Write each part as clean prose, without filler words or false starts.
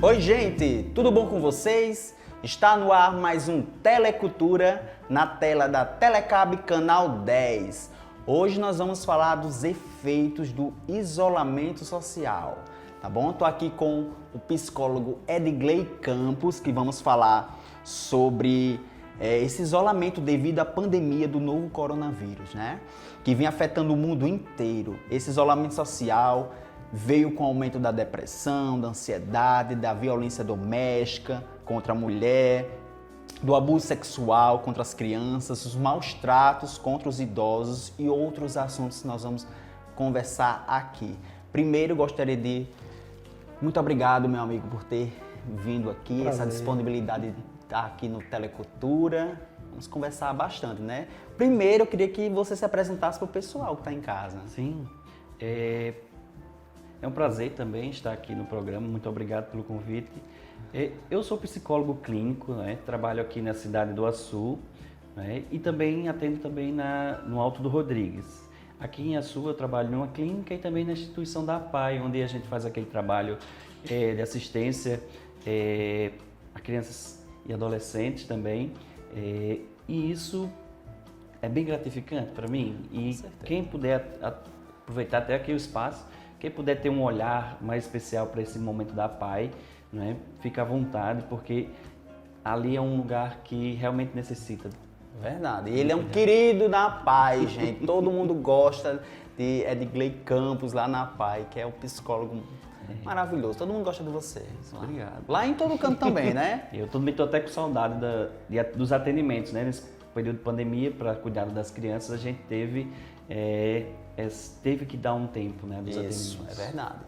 Oi, gente, tudo bom com vocês? Está no ar mais um Telecultura na tela da Telecab Canal 10. Hoje nós vamos falar dos efeitos do isolamento social, tá bom? Estou aqui com o psicólogo Edgley Campos, que vamos falar sobre esse isolamento devido à pandemia do novo coronavírus, né? Que vem afetando o mundo inteiro. Esse isolamento social veio com o aumento da depressão, da ansiedade, da violência doméstica contra a mulher, do abuso sexual contra as crianças, os maus tratos contra os idosos e outros assuntos que nós vamos conversar aqui. Primeiro, gostaria de... Muito obrigado, meu amigo, por ter vindo aqui, essa disponibilidade de estar aqui no Telecultura. Vamos conversar bastante, né? Primeiro, eu queria que você se apresentasse para o pessoal que está em casa. Sim, é um prazer também estar aqui no programa, muito obrigado pelo convite. Eu sou psicólogo clínico, né? Trabalho aqui na cidade do Açu, né? E também atendo também no Alto do Rodrigues. Aqui em Açu eu trabalho numa clínica e também na instituição da APAE, onde a gente faz aquele trabalho de assistência a crianças e adolescentes também. E isso é bem gratificante para mim. E quem puder aproveitar até aqui o espaço, quem puder ter um olhar mais especial para esse momento da APAE, né, fica à vontade, porque ali é um lugar que realmente necessita. Verdade. E ele é um querido da APAE, gente. Todo mundo gosta de Edgley Campos lá na APAE, que é um psicólogo maravilhoso. Todo mundo gosta de você. Obrigado. Lá em todo canto também, né? Eu também estou até com saudade dos atendimentos, né? Nesse período de pandemia, para cuidar das crianças, a gente teve que dar um tempo, né, dos Isso, atendimentos. é verdade.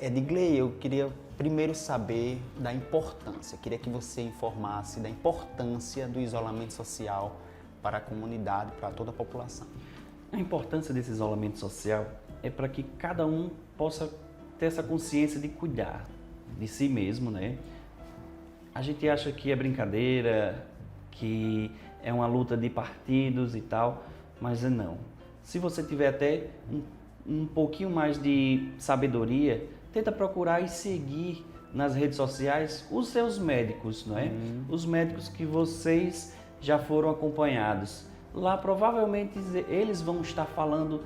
Edgley, eu queria primeiro saber da importância, queria que você informasse da importância do isolamento social para a comunidade, para toda a população. A importância desse isolamento social é para que cada um possa ter essa consciência de cuidar de si mesmo, né? A gente acha que é brincadeira, que é uma luta de partidos e tal, mas não. Se você tiver até um pouquinho mais de sabedoria, tenta procurar e seguir nas redes sociais os seus médicos, não é? Os médicos que vocês já foram acompanhados. Lá provavelmente eles vão estar falando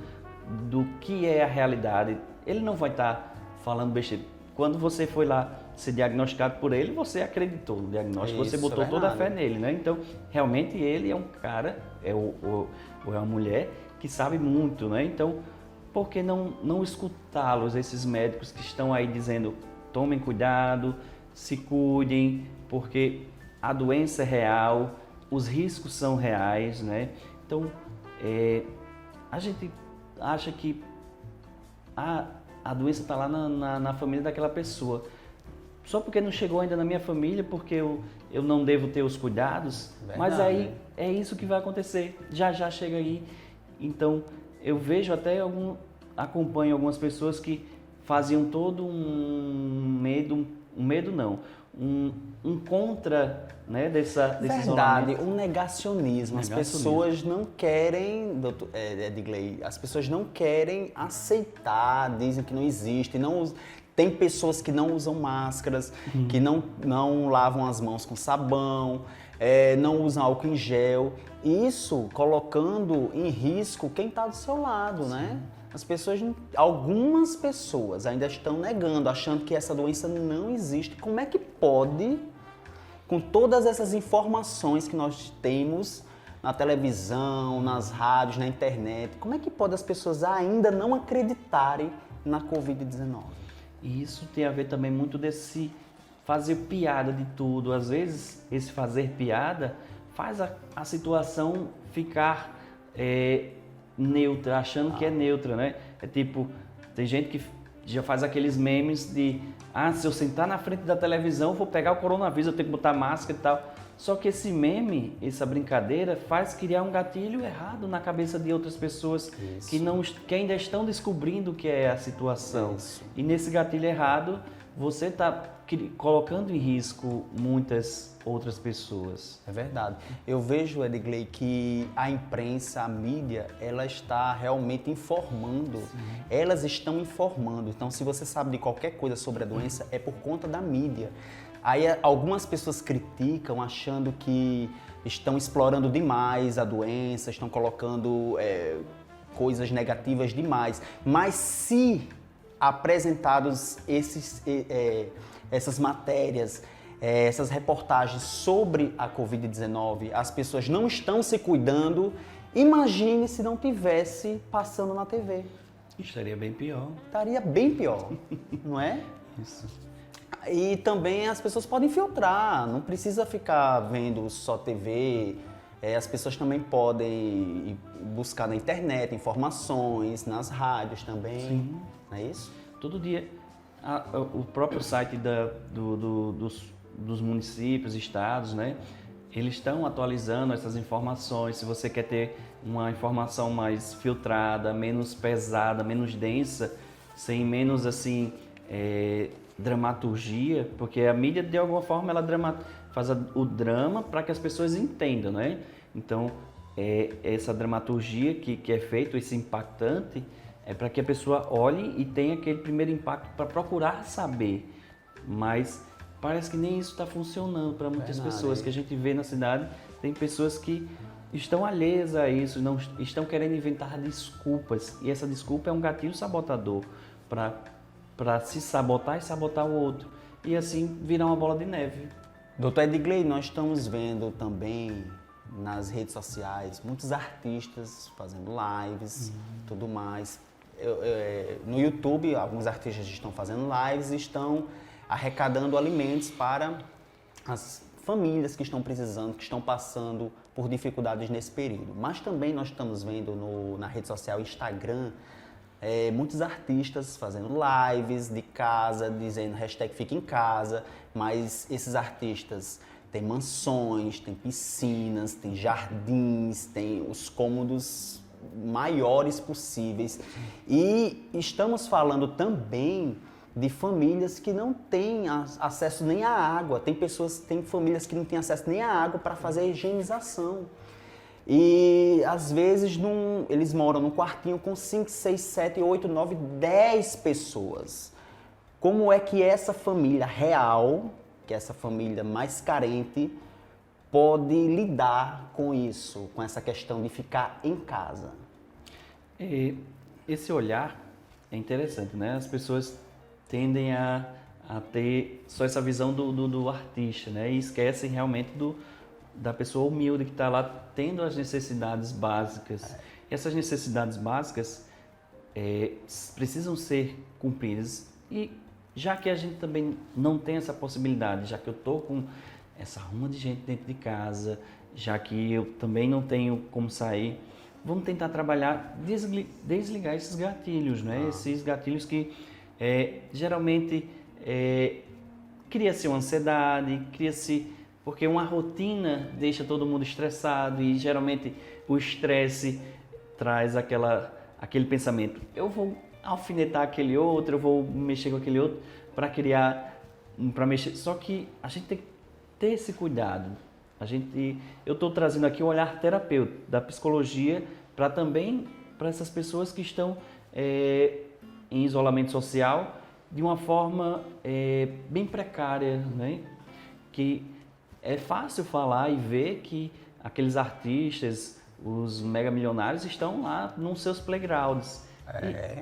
do que é a realidade. Ele não vai estar falando besteira. Quando você foi lá ser diagnosticado por ele, você acreditou no diagnóstico, você botou toda a fé nele, né? Então, realmente ele é um cara, ou é uma mulher que sabe muito, né? Então, por que não escutá-los, esses médicos que estão aí dizendo, tomem cuidado, se cuidem, porque a doença é real, os riscos são reais, né? Então, a gente acha que a doença está lá na família daquela pessoa. Só porque não chegou ainda na minha família, porque eu não devo ter os cuidados, verdade, mas aí é isso que vai acontecer, já chega aí. Então, eu vejo até acompanho algumas pessoas que faziam todo um contra, né, desse isolamento. Um negacionismo. As pessoas não querem, Edgley, as pessoas não querem aceitar, dizem que não existe, tem pessoas que não usam máscaras, que não lavam as mãos com sabão, não usam álcool em gel. Isso colocando em risco quem está do seu lado, né? Algumas pessoas ainda estão negando, achando que essa doença não existe. Como é que pode, com todas essas informações que nós temos na televisão, nas rádios, na internet, como é que pode as pessoas ainda não acreditarem na Covid-19? E isso tem a ver também muito desse fazer piada de tudo. Às vezes, esse fazer piada faz a situação ficar neutra, achando que é neutra, né? É tipo, tem gente que já faz aqueles memes de se eu sentar na frente da televisão, eu vou pegar o coronavírus, eu tenho que botar máscara e tal. Só que esse meme, essa brincadeira, faz criar um gatilho errado na cabeça de outras pessoas que ainda estão descobrindo o que é a situação. Isso. E nesse gatilho errado, você está colocando em risco muitas outras pessoas. É verdade. Eu vejo, Edgley, que a imprensa, a mídia, ela está realmente informando. Sim. Elas estão informando. Então, se você sabe de qualquer coisa sobre a doença, é por conta da mídia. Aí algumas pessoas criticam achando que estão explorando demais a doença, estão colocando coisas negativas demais. Mas se apresentados essas matérias, essas reportagens sobre a Covid-19, as pessoas não estão se cuidando, imagine se não tivesse passando na TV. Estaria bem pior. Estaria bem pior, não é? Isso. E também as pessoas podem filtrar, não precisa ficar vendo só TV. As pessoas também podem buscar na internet informações, nas rádios também. Sim. Não é isso? Todo dia, o próprio site dos municípios, estados, né? Eles estão atualizando essas informações. Se você quer ter uma informação mais filtrada, menos pesada, menos densa, sem menos assim dramaturgia, porque a mídia de alguma forma ela faz o drama para que as pessoas entendam, né? Então essa dramaturgia que é feito, esse impactante, é para que a pessoa olhe e tenha aquele primeiro impacto para procurar saber. Mas parece que nem isso está funcionando para muitas pessoas que a gente vê na cidade. Tem pessoas que estão alheias a isso, não estão querendo inventar desculpas. E essa desculpa é um gatilho sabotador para se sabotar e sabotar o outro. E assim virar uma bola de neve. Doutor Edgley, nós estamos vendo também nas redes sociais muitos artistas fazendo lives, tudo mais. No YouTube, alguns artistas estão fazendo lives e estão arrecadando alimentos para as famílias que estão precisando, que estão passando por dificuldades nesse período. Mas também nós estamos vendo na rede social Instagram muitos artistas fazendo lives de casa, dizendo #fica em casa, mas esses artistas têm mansões, têm piscinas, têm jardins, têm os cômodos maiores possíveis. E estamos falando também de famílias que não têm acesso nem à água. Tem famílias que não têm acesso nem à água para fazer a higienização. E às vezes eles moram num quartinho com 5, 6, 7, 8, 9, 10 pessoas. Como é que essa família real, que é essa família mais carente, pode lidar com isso, com essa questão de ficar em casa? Esse olhar é interessante, né? As pessoas tendem a ter só essa visão do artista, né? E esquecem realmente da pessoa humilde que está lá tendo as necessidades básicas. E essas necessidades básicas precisam ser cumpridas. E já que a gente também não tem essa possibilidade, já que eu estou com essa ruma de gente dentro de casa, já que eu também não tenho como sair, vamos tentar trabalhar, desligar esses gatilhos, né? Esses gatilhos que geralmente cria-se uma ansiedade, porque uma rotina deixa todo mundo estressado e geralmente o estresse traz aquele pensamento, eu vou alfinetar aquele outro, eu vou mexer com aquele outro para mexer. Só que a gente tem que ter esse cuidado. Eu estou trazendo aqui o olhar terapêutico da psicologia para essas pessoas que estão em isolamento social de uma forma bem precária, né? Que é fácil falar e ver que aqueles artistas, os mega milionários, estão lá nos seus playgrounds.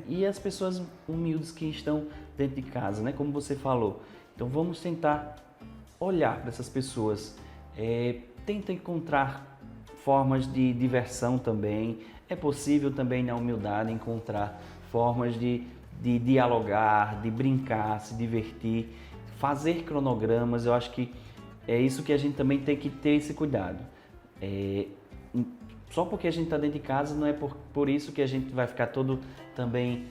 E as pessoas humildes que estão dentro de casa, né? Como você falou. Então vamos tentar olhar para essas pessoas. Tenta encontrar formas de diversão também. É possível também na humildade encontrar formas de dialogar, de brincar, se divertir, fazer cronogramas. Eu acho que é isso que a gente também tem que ter esse cuidado. Só porque a gente está dentro de casa não é por isso que a gente vai ficar todo também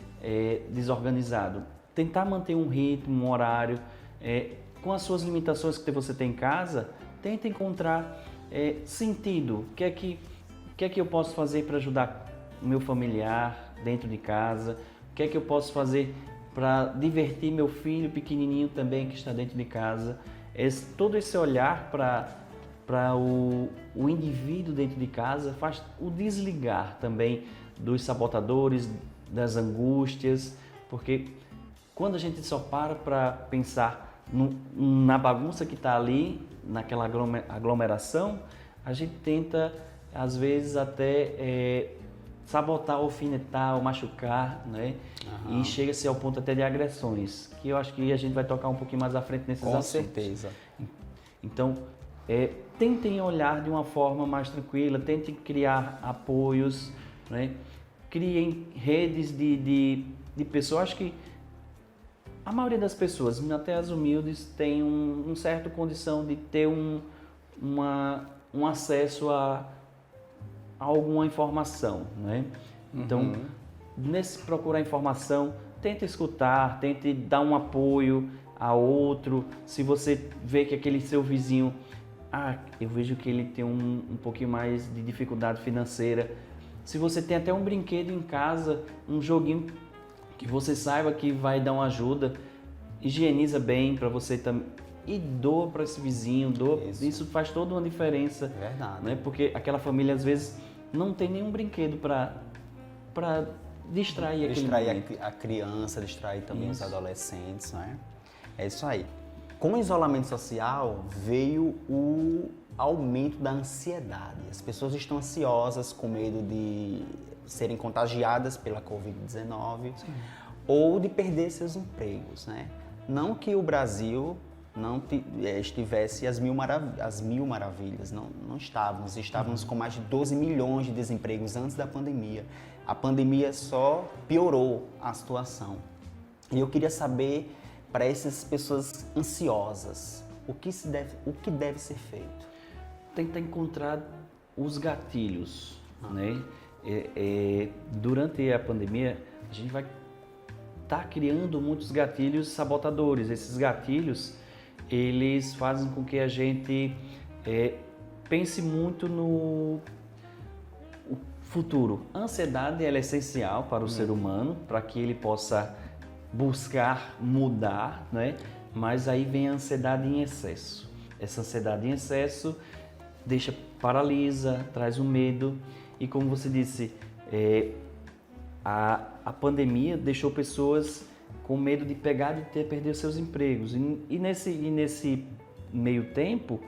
desorganizado. Tentar manter um ritmo, um horário, com as suas limitações que você tem em casa, tenta encontrar sentido. O que é que eu posso fazer para ajudar o meu familiar dentro de casa? O que é que eu posso fazer para divertir meu filho pequenininho também que está dentro de casa. Todo esse olhar para o indivíduo dentro de casa faz o desligar também dos sabotadores, das angústias, porque quando a gente só para pensar na bagunça que está ali, naquela aglomeração, a gente tenta, às vezes, até sabotar, alfinetar ou machucar, né? E chega-se ao ponto até de agressões, que eu acho que a gente vai tocar um pouquinho mais à frente nesses assuntos. Com certeza. Então, tentem olhar de uma forma mais tranquila, tentem criar apoios, né? Criem redes de pessoas. Acho que a maioria das pessoas, até as humildes, tem um certo condição de ter um acesso a alguma informação, né? Então, nesse procurar informação, tente escutar, tente dar um apoio a outro. Se você vê que aquele seu vizinho, eu vejo que ele tem um pouquinho mais de dificuldade financeira. Se você tem até um brinquedo em casa, um joguinho que você saiba que vai dar uma ajuda, higieniza bem para você também e doa para esse vizinho, isso faz toda uma diferença. Verdade. Né? Porque aquela família às vezes não tem nenhum brinquedo para distrair a criança, distrair também Isso. os adolescentes, né? É isso aí. Com o isolamento social veio o aumento da ansiedade. As pessoas estão ansiosas com medo de serem contagiadas pela Covid-19 ou de perder seus empregos, né? Não que o Brasil não estivesse às mil maravilhas, não estávamos com mais de 12 milhões de desempregos antes da pandemia. A pandemia só piorou a situação. E eu queria saber, para essas pessoas ansiosas, o que deve ser feito? Tentar encontrar os gatilhos, né? Durante a pandemia, a gente vai estar criando muitos gatilhos sabotadores. Esses gatilhos, eles fazem com que a gente pense muito no futuro. A ansiedade ela é essencial para o ser humano, para que ele possa buscar mudar, né? Mas aí vem a ansiedade em excesso. Essa ansiedade em excesso paralisa, traz o medo e, como você disse, a pandemia deixou pessoas com medo de perder seus empregos. E nesse meio tempo,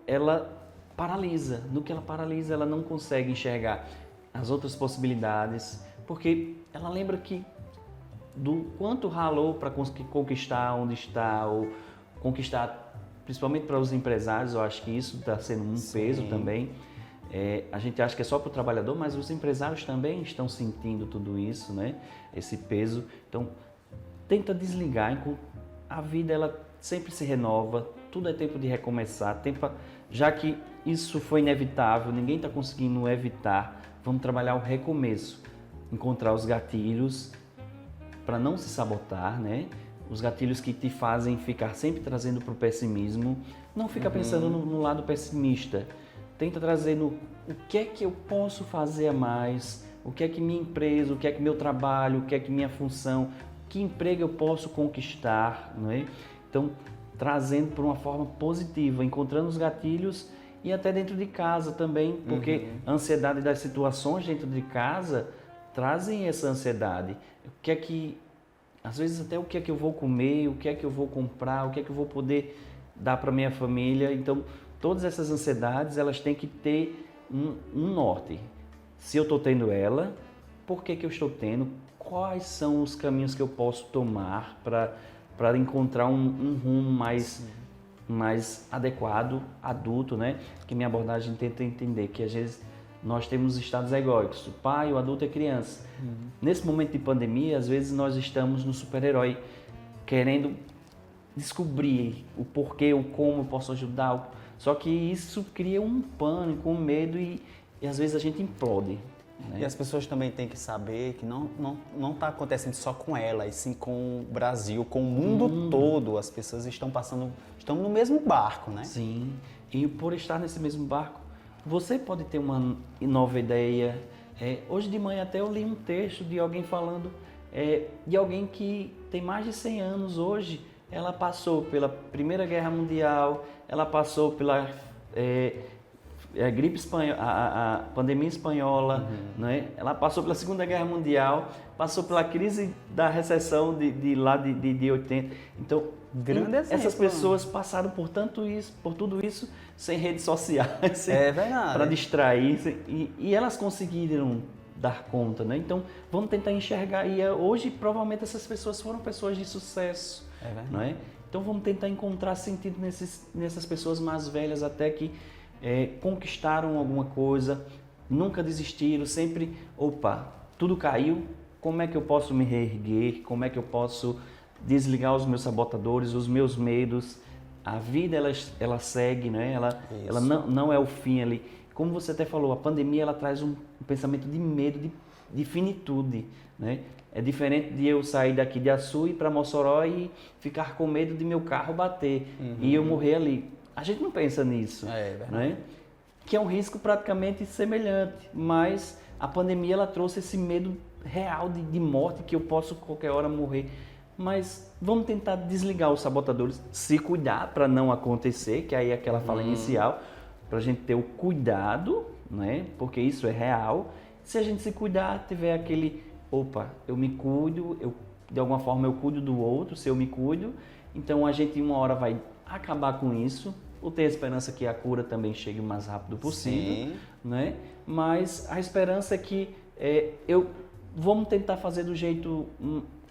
ela paralisa. No que ela paralisa, ela não consegue enxergar as outras possibilidades, porque ela lembra do quanto ralou para conquistar onde está, ou conquistar, principalmente para os empresários. Eu acho que isso está sendo um peso também. A gente acha que é só para o trabalhador, mas os empresários também estão sentindo tudo isso, né? Esse peso. Então, tenta desligar. A vida ela sempre se renova, tudo é tempo de recomeçar. Já que isso foi inevitável, ninguém está conseguindo evitar, vamos trabalhar o recomeço, encontrar os gatilhos para não se sabotar, né? Os gatilhos que te fazem ficar sempre trazendo para o pessimismo. Não fica pensando no lado pessimista. Tenta trazer o que é que eu posso fazer a mais, o que é que minha empresa, o que é que meu trabalho, o que é que minha função, que emprego eu posso conquistar, não é? Então, trazendo por uma forma positiva, encontrando os gatilhos e até dentro de casa também, porque a ansiedade das situações dentro de casa trazem essa ansiedade. O que é que, às vezes até o que é que eu vou comer, o que é que eu vou comprar, o que é que eu vou poder dar para minha família. Então, todas essas ansiedades, elas têm que ter um norte. Se eu estou tendo ela, por que eu estou tendo? Quais são os caminhos que eu posso tomar para encontrar um rumo mais adequado, adulto, né? Que minha abordagem tenta entender que às vezes nós temos estados egóicos, o pai, o adulto e a criança. Nesse momento de pandemia, às vezes nós estamos no super-herói, querendo descobrir o porquê, o como eu posso ajudar. Só que isso cria um pânico, um medo e às vezes a gente implode. Né? E as pessoas também têm que saber que não está acontecendo só com ela, e sim com o Brasil, com o mundo todo. As pessoas estão no mesmo barco, né? Sim, e por estar nesse mesmo barco, você pode ter uma nova ideia. Hoje de manhã até eu li um texto de alguém falando de alguém que tem mais de 100 anos hoje. Ela passou pela Primeira Guerra Mundial, ela passou pela gripe espanhola, a pandemia espanhola, né? Ela passou pela Segunda Guerra Mundial, passou pela crise da recessão de 80. Então, Grande exemplo, essas pessoas passaram por tudo isso sem redes sociais, para distrair, e elas conseguiram dar conta, né? Então, vamos tentar enxergar. E hoje, provavelmente, essas pessoas foram pessoas de sucesso, não é? Então, vamos tentar encontrar sentido nessas pessoas mais velhas, até que conquistaram alguma coisa, nunca desistiram, sempre, tudo caiu, como é que eu posso me reerguer, como é que eu posso desligar os meus sabotadores, os meus medos. A vida, ela segue, né? Ela não é o fim ali. Como você até falou, a pandemia, ela traz um pensamento de medo, de finitude, né? É diferente de eu sair daqui de Açu e ir para Mossoró e ficar com medo de meu carro bater e eu morrer ali. A gente não pensa nisso, né? Que é um risco praticamente semelhante, mas a pandemia, ela trouxe esse medo real de morte, que eu posso qualquer hora morrer. Mas vamos tentar desligar os sabotadores, se cuidar para não acontecer, que aí é aquela fala inicial, para a gente ter o cuidado, né? Porque isso é real. Se a gente se cuidar, tiver aquele, eu me cuido, de alguma forma eu cuido do outro, se eu me cuido, então a gente uma hora vai acabar com isso, ou ter a esperança que a cura também chegue o mais rápido possível, né? Mas a esperança é que vamos tentar fazer do jeito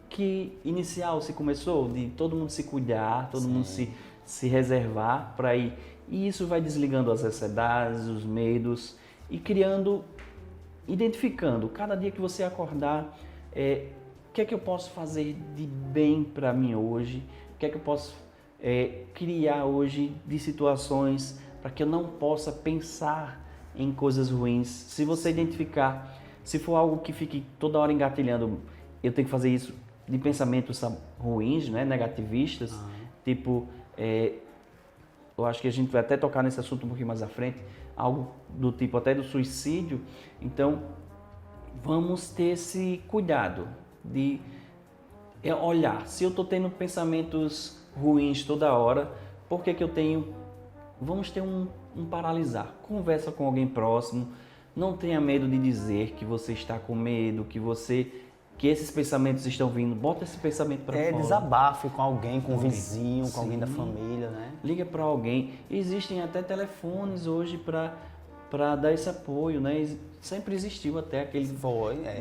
que inicial se começou, de todo mundo se cuidar, todo mundo se reservar para ir. E isso vai desligando as ansiedades, os medos e identificando, cada dia que você acordar, o que é que eu posso fazer de bem para mim hoje, o que é que eu posso criar hoje de situações para que eu não possa pensar em coisas ruins. Se você identificar, se for algo que fique toda hora engatilhando, eu tenho que fazer isso de pensamentos ruins, né, negativistas, tipo, eu acho que a gente vai até tocar nesse assunto um pouquinho mais à frente, algo do tipo até do suicídio. Então, vamos ter esse cuidado de olhar, se eu estou tendo pensamentos ruins toda hora, por que eu tenho... Vamos ter um paralisar. Conversa com alguém próximo, não tenha medo de dizer que você está com medo, que esses pensamentos estão vindo, bota esse pensamento para fora. Desabafe com alguém, com um vizinho, com alguém da família, né? Liga para alguém. Existem até telefones hoje para dar esse apoio, né? Sempre existiu até aquele...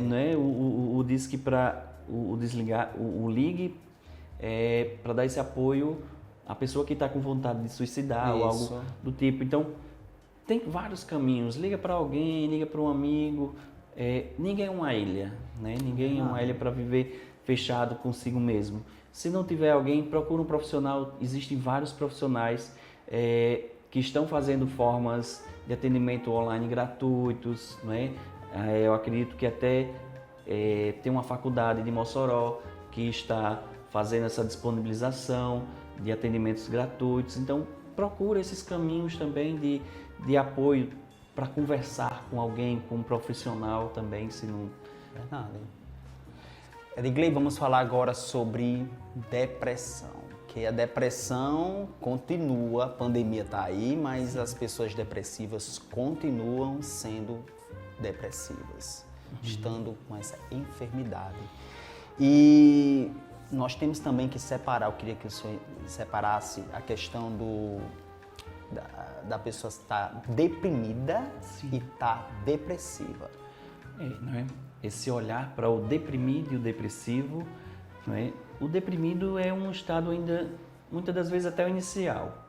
Né? O disque para desligar, o ligue para dar esse apoio à pessoa que está com vontade de suicidar ou algo do tipo. Então, tem vários caminhos. Liga para alguém, liga para um amigo. Ninguém é uma ilha, né? Ninguém é uma ilha para viver fechado consigo mesmo. Se não tiver alguém, procura um profissional. Existem vários profissionais que estão fazendo formas de atendimento online gratuitos, né? Eu acredito que até tem uma faculdade de Mossoró que está fazendo essa disponibilização de atendimentos gratuitos. Então, procura esses caminhos também de apoio para conversar com alguém, com um profissional também, se não... Verdade. Edgley, vamos falar agora sobre depressão. Que a depressão continua, a pandemia está aí, mas as pessoas depressivas continuam sendo depressivas, estando com essa enfermidade. E nós temos também que separar, eu queria que o senhor separasse a questão da pessoa estar deprimida e estar depressiva. Não é? Esse olhar para o deprimido e o depressivo, não é? O deprimido é um estado ainda, muitas das vezes até o inicial.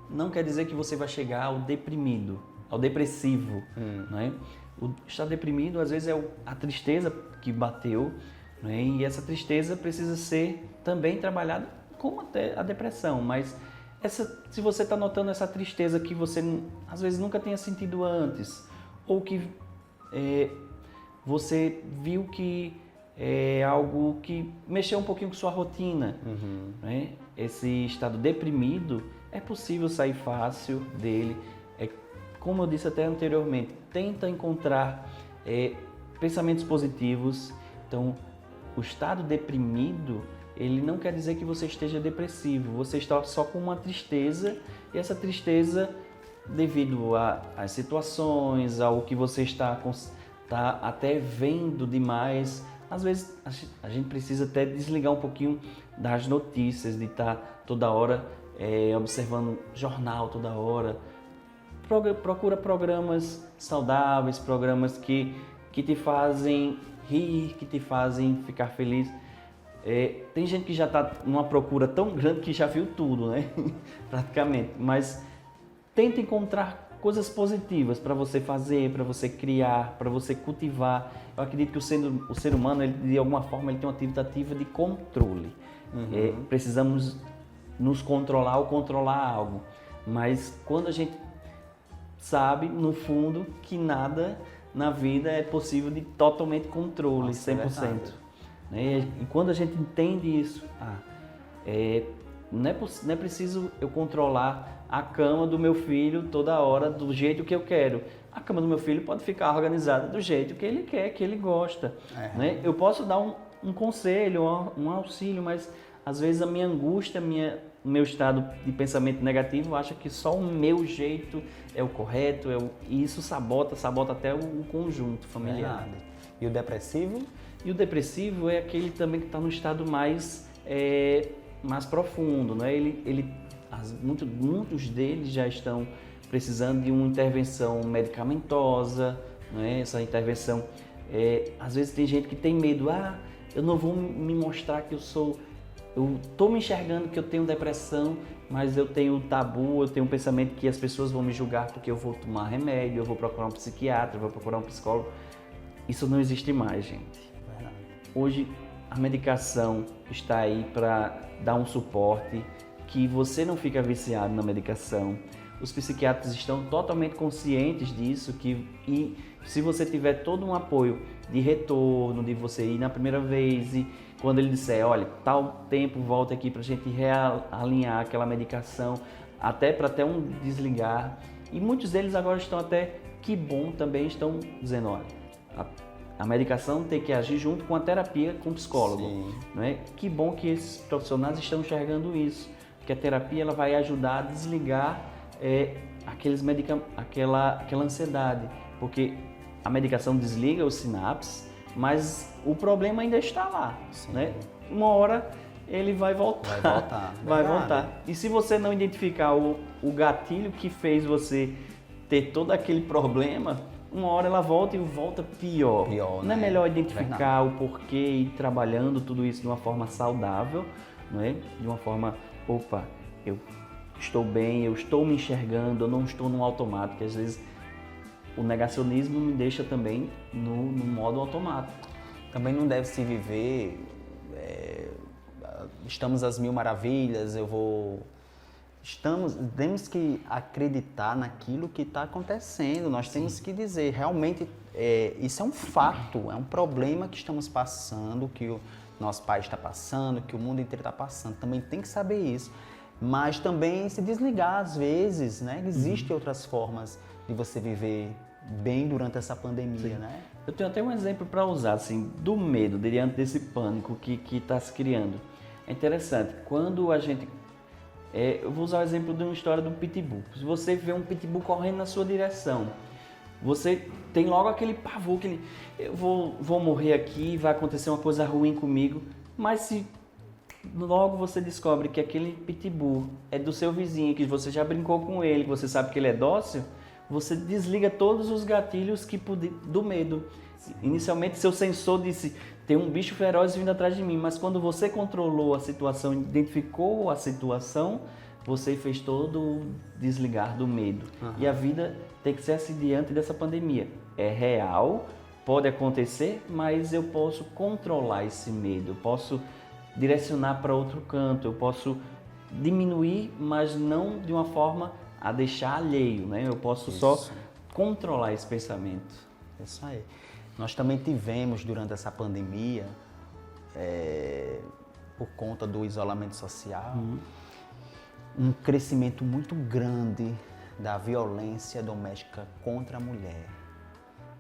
Não quer dizer que você vai chegar ao deprimido, ao depressivo, não é? O estar deprimido, às vezes, é a tristeza que bateu, não é? E essa tristeza precisa ser também trabalhada como até a depressão, mas se você está notando essa tristeza que você, às vezes, nunca tenha sentido antes, ou que você viu que é algo que mexeu um pouquinho com sua rotina, né? Esse estado deprimido, é possível sair fácil dele. Como eu disse até anteriormente, tenta encontrar pensamentos positivos. Então, o estado deprimido, ele não quer dizer que você esteja depressivo, você está só com uma tristeza, e essa tristeza, devido às situações, ao que você está até vendo demais, às vezes a gente precisa até desligar um pouquinho das notícias, de estar toda hora observando jornal toda hora. Procura programas saudáveis, programas que te fazem rir, que te fazem ficar feliz. Tem gente que já está numa procura tão grande que já viu tudo, né? Praticamente. Mas tenta encontrar coisas positivas para você fazer, para você criar, para você cultivar. Eu acredito que o ser humano, ele, de alguma forma, ele tem uma tentativa de controle. Precisamos nos controlar ou controlar algo. Mas quando a gente sabe, no fundo, que nada na vida é possível de totalmente controle, Nossa, 100%. Né? E quando a gente entende isso, não é preciso eu controlar a cama do meu filho toda hora do jeito que eu quero. A cama do meu filho pode ficar organizada do jeito que ele quer, que ele gosta. Né? Eu posso dar um conselho, um auxílio, mas às vezes a minha angústia, o meu estado de pensamento negativo acha que só o meu jeito é o correto, e isso sabota até o conjunto familiar. Verdade. E o depressivo? E o depressivo é aquele também que está no estado mais profundo, né? Muitos deles já estão precisando de uma intervenção medicamentosa, né? Essa intervenção, às vezes tem gente que tem medo, eu não vou me mostrar que eu estou me enxergando que eu tenho depressão, mas eu tenho tabu, eu tenho um pensamento que as pessoas vão me julgar porque eu vou tomar remédio, eu vou procurar um psiquiatra, eu vou procurar um psicólogo. Isso não existe mais, gente. Verdade. Hoje a medicação está aí para dar um suporte, que você não fica viciado na medicação. Os psiquiatras estão totalmente conscientes disso, e se você tiver todo um apoio de retorno, de você ir na primeira vez, e quando ele disser, olha, tal tempo volta aqui para a gente realinhar aquela medicação, até um desligar. E muitos deles agora estão que bom, também estão dizendo, olha, a medicação tem que agir junto com a terapia com o psicólogo. Não é? Que bom que esses profissionais estão enxergando isso, que a terapia ela vai ajudar a desligar aquela ansiedade, porque a medicação desliga os sinapses, mas o problema ainda está lá, né? Uma hora ele vai voltar. Vai voltar. Vai voltar. E se você não identificar o gatilho que fez você ter todo aquele problema, uma hora ela volta e volta pior. Não é melhor identificar o porquê e ir trabalhando tudo isso de uma forma saudável, não é? De uma forma, eu estou bem, eu estou me enxergando, eu não estou no automático. Às vezes o negacionismo me deixa também no modo automático. Também não deve se viver, estamos às mil maravilhas, temos que acreditar naquilo que está acontecendo, nós temos que dizer, realmente, isso é um fato, é um problema que estamos passando, que o nosso país está passando, que o mundo inteiro está passando, também tem que saber isso. Mas também se desligar às vezes, né? Existem outras formas de você viver bem durante essa pandemia, né? Eu tenho até um exemplo para usar, assim, do medo, diante desse pânico que está se criando. É interessante, quando a gente... eu vou usar o exemplo de uma história do pitbull. Se você vê um pitbull correndo na sua direção, você tem logo aquele pavor, eu vou morrer aqui, vai acontecer uma coisa ruim comigo, mas se logo você descobre que aquele pitbull é do seu vizinho, que você já brincou com ele, que você sabe que ele é dócil, você desliga todos os gatilhos do medo. Inicialmente, seu sensor disse, tem um bicho feroz vindo atrás de mim, mas quando você controlou a situação, identificou a situação, você fez todo o desligar do medo. E a vida tem que ser assim diante dessa pandemia. É real, pode acontecer, mas eu posso controlar esse medo, eu posso direcionar para outro canto, eu posso diminuir, mas não de uma forma a deixar alheio, né? Eu posso só controlar esse pensamento. Isso aí. Nós também tivemos durante essa pandemia, por conta do isolamento social, um crescimento muito grande da violência doméstica contra a mulher.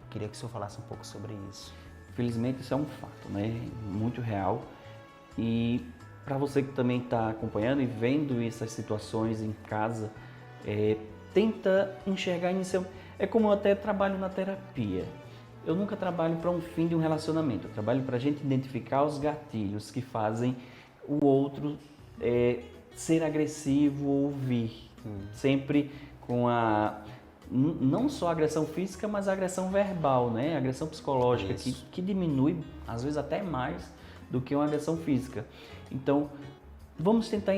Queria que o senhor falasse um pouco sobre isso. Felizmente isso é um fato, né? Muito real. E para você que também está acompanhando e vendo essas situações em casa, tenta enxergar inicialmente. É como eu até trabalho na terapia. Eu nunca trabalho para um fim de um relacionamento. Eu trabalho para a gente identificar os gatilhos que fazem o outro ser agressivo ou vir. Sempre com não só a agressão física, mas a agressão verbal, né? A agressão psicológica, que diminui, às vezes até mais, do que uma agressão física. Então, vamos tentar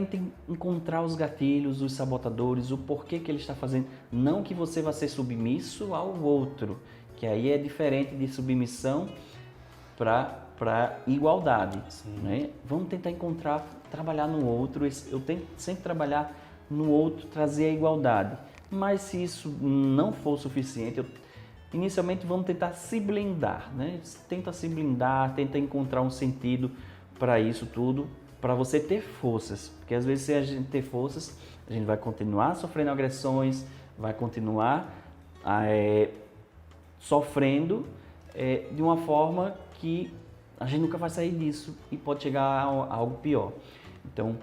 encontrar os gatilhos, os sabotadores, o porquê que ele está fazendo. Não que você vá ser submisso ao outro, que aí é diferente de submissão para igualdade. Né? Vamos tentar trabalhar no outro. Eu tento sempre trabalhar no outro, trazer a igualdade. Mas se isso não for suficiente, inicialmente vamos tentar se blindar, né? Tenta se blindar, tenta encontrar um sentido para isso tudo, para você ter forças. Porque às vezes se a gente ter forças, a gente vai continuar sofrendo agressões, vai continuar sofrendo de uma forma que a gente nunca vai sair disso e pode chegar a algo pior. Então,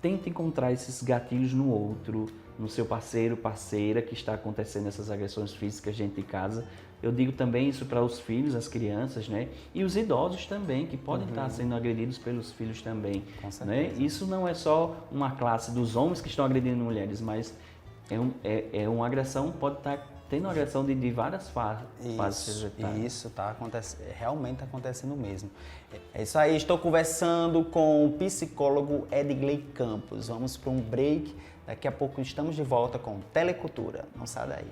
tenta encontrar esses gatilhos no outro, no seu parceiro, parceira, que está acontecendo essas agressões físicas dentro de casa. Eu digo também isso para os filhos, as crianças, né? E os idosos também, que podem estar sendo agredidos pelos filhos também. Com certeza. Né? Isso não é só uma classe dos homens que estão agredindo mulheres, mas é uma agressão, pode estar tendo uma agressão de várias fases. Isso tá realmente está acontecendo mesmo. É isso aí, estou conversando com o psicólogo Edgley Campos. Vamos para um break, daqui a pouco estamos de volta com Telecultura. Não sai daí.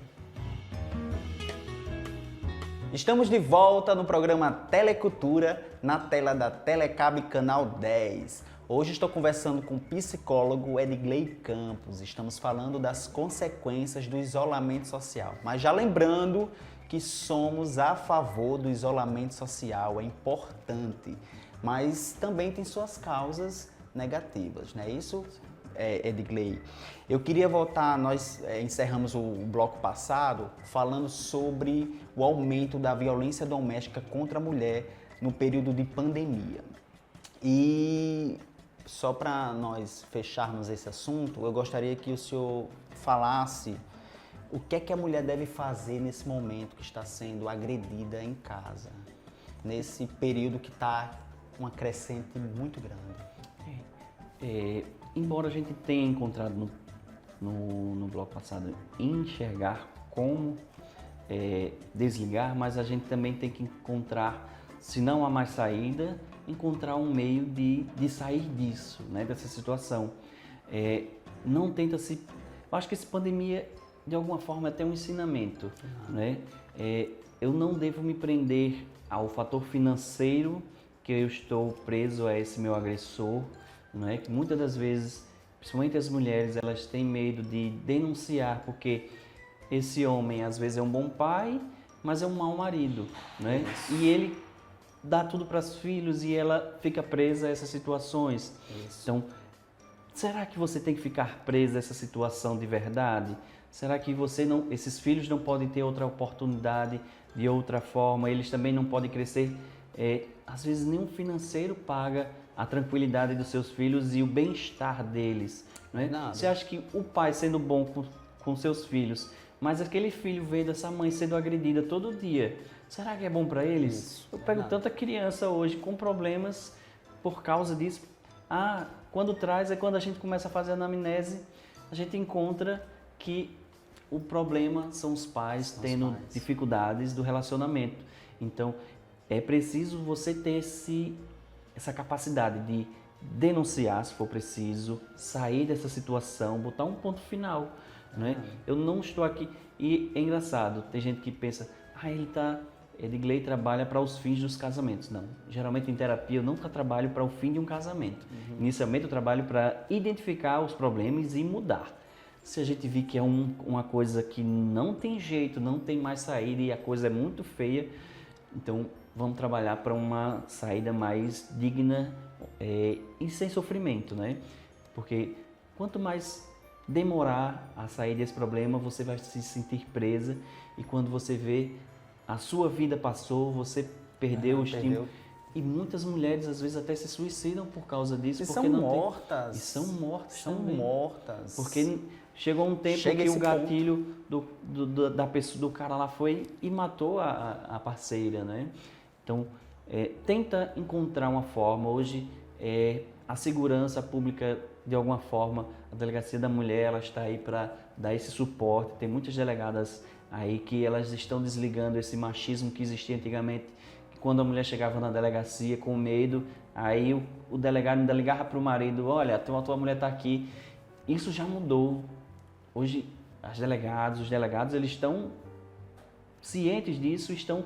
Estamos de volta no programa Telecultura, na tela da Telecab Canal 10. Hoje estou conversando com o psicólogo Edgley Campos. Estamos falando das consequências do isolamento social. Mas já lembrando que somos a favor do isolamento social, é importante. Mas também tem suas causas negativas, não é isso, Edgley? Eu queria voltar, nós encerramos o bloco passado falando sobre o aumento da violência doméstica contra a mulher no período de pandemia. E só para nós fecharmos esse assunto, eu gostaria que o senhor falasse o que é que a mulher deve fazer nesse momento que está sendo agredida em casa, nesse período que está uma crescente muito grande. Embora a gente tenha encontrado no bloco passado enxergar como desligar, mas a gente também tem que encontrar, se não há mais saída, encontrar um meio de sair disso, né, dessa situação. Não tenta se... Eu acho que essa pandemia, de alguma forma, é até um ensinamento. Né? Eu não devo me prender ao fator financeiro, que eu estou preso a esse meu agressor. Né? Que muitas das vezes, principalmente as mulheres, elas têm medo de denunciar, porque esse homem, às vezes, é um bom pai, mas é um mau marido. Né? E ele dá tudo para os filhos e ela fica presa a essas situações. Isso. Então, será que você tem que ficar presa a essa situação de verdade? Será que esses filhos não podem ter outra oportunidade de outra forma? Eles também não podem crescer? Às vezes nenhum financeiro paga a tranquilidade dos seus filhos e o bem-estar deles. Não é? Você acha que o pai sendo bom com seus filhos, mas aquele filho vê dessa mãe sendo agredida todo dia, será que é bom para eles? Isso, eu pego tanta criança hoje com problemas por causa disso. Quando traz, é quando a gente começa a fazer a anamnese, a gente encontra que o problema são os pais tendo dificuldades do relacionamento. Então, é preciso você ter essa capacidade de denunciar, se for preciso, sair dessa situação, botar um ponto final. Né? Eu não estou aqui... E é engraçado, tem gente que pensa, Edgley trabalha para os fins dos casamentos. Não, geralmente em terapia eu nunca trabalho para o fim de um casamento. Inicialmente eu trabalho para identificar os problemas e mudar. Se a gente vir que é uma coisa que não tem jeito, não tem mais saída e a coisa é muito feia, então vamos trabalhar para uma saída mais digna e sem sofrimento, né? Porque quanto mais demorar a sair desse problema, você vai se sentir presa e quando você vê a sua vida passou, você perdeu o estímulo. Perdeu. E muitas mulheres, às vezes, até se suicidam por causa disso. E porque são não mortas. Tem... E são mortas São também. mortas. Porque chegou um tempo Chega que o esse gatilho da pessoa, do cara lá foi e matou a parceira, né? Então, tenta encontrar uma forma. Hoje, a segurança pública, de alguma forma, a Delegacia da Mulher, ela está aí para dar esse suporte. Tem muitas delegadas aí que elas estão desligando esse machismo que existia antigamente, que quando a mulher chegava na delegacia com medo, aí o delegado ainda ligava para o marido: olha, a tua mulher está aqui. Isso já mudou. Hoje, os delegados, eles estão cientes disso, estão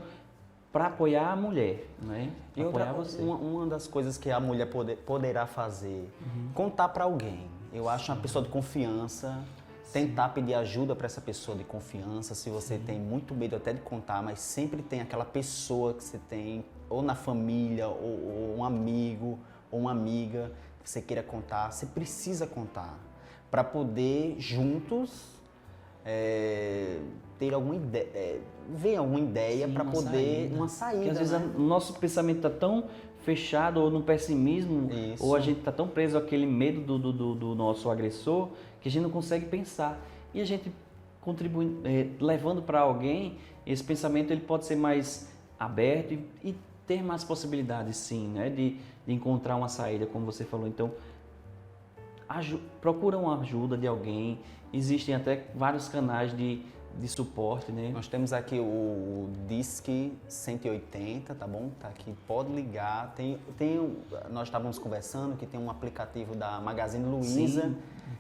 para apoiar a mulher, né? E Apoiar você. uma das coisas que a mulher poderá fazer, contar para alguém. Eu acho uma pessoa de confiança, tentar pedir ajuda para essa pessoa de confiança. Se você tem muito medo até de contar, mas sempre tem aquela pessoa que você tem, ou na família, ou um amigo, ou uma amiga, que você queira contar, você precisa contar para poder juntos ter alguma ideia, ver alguma ideia para poder uma saída. Porque às vezes né? o nosso pensamento está tão fechado ou no pessimismo, Isso. ou a gente está tão preso àquele medo do nosso agressor que a gente não consegue pensar. E a gente contribui, levando para alguém, esse pensamento ele pode ser mais aberto e ter mais possibilidades, sim, né, de encontrar uma saída, como você falou. Então, procura uma ajuda de alguém. Existem até vários canais de suporte, né? Nós temos aqui o Disque 180, tá bom? Tá aqui, pode ligar. Nós estávamos conversando que tem um aplicativo da Magazine Luiza. Sim.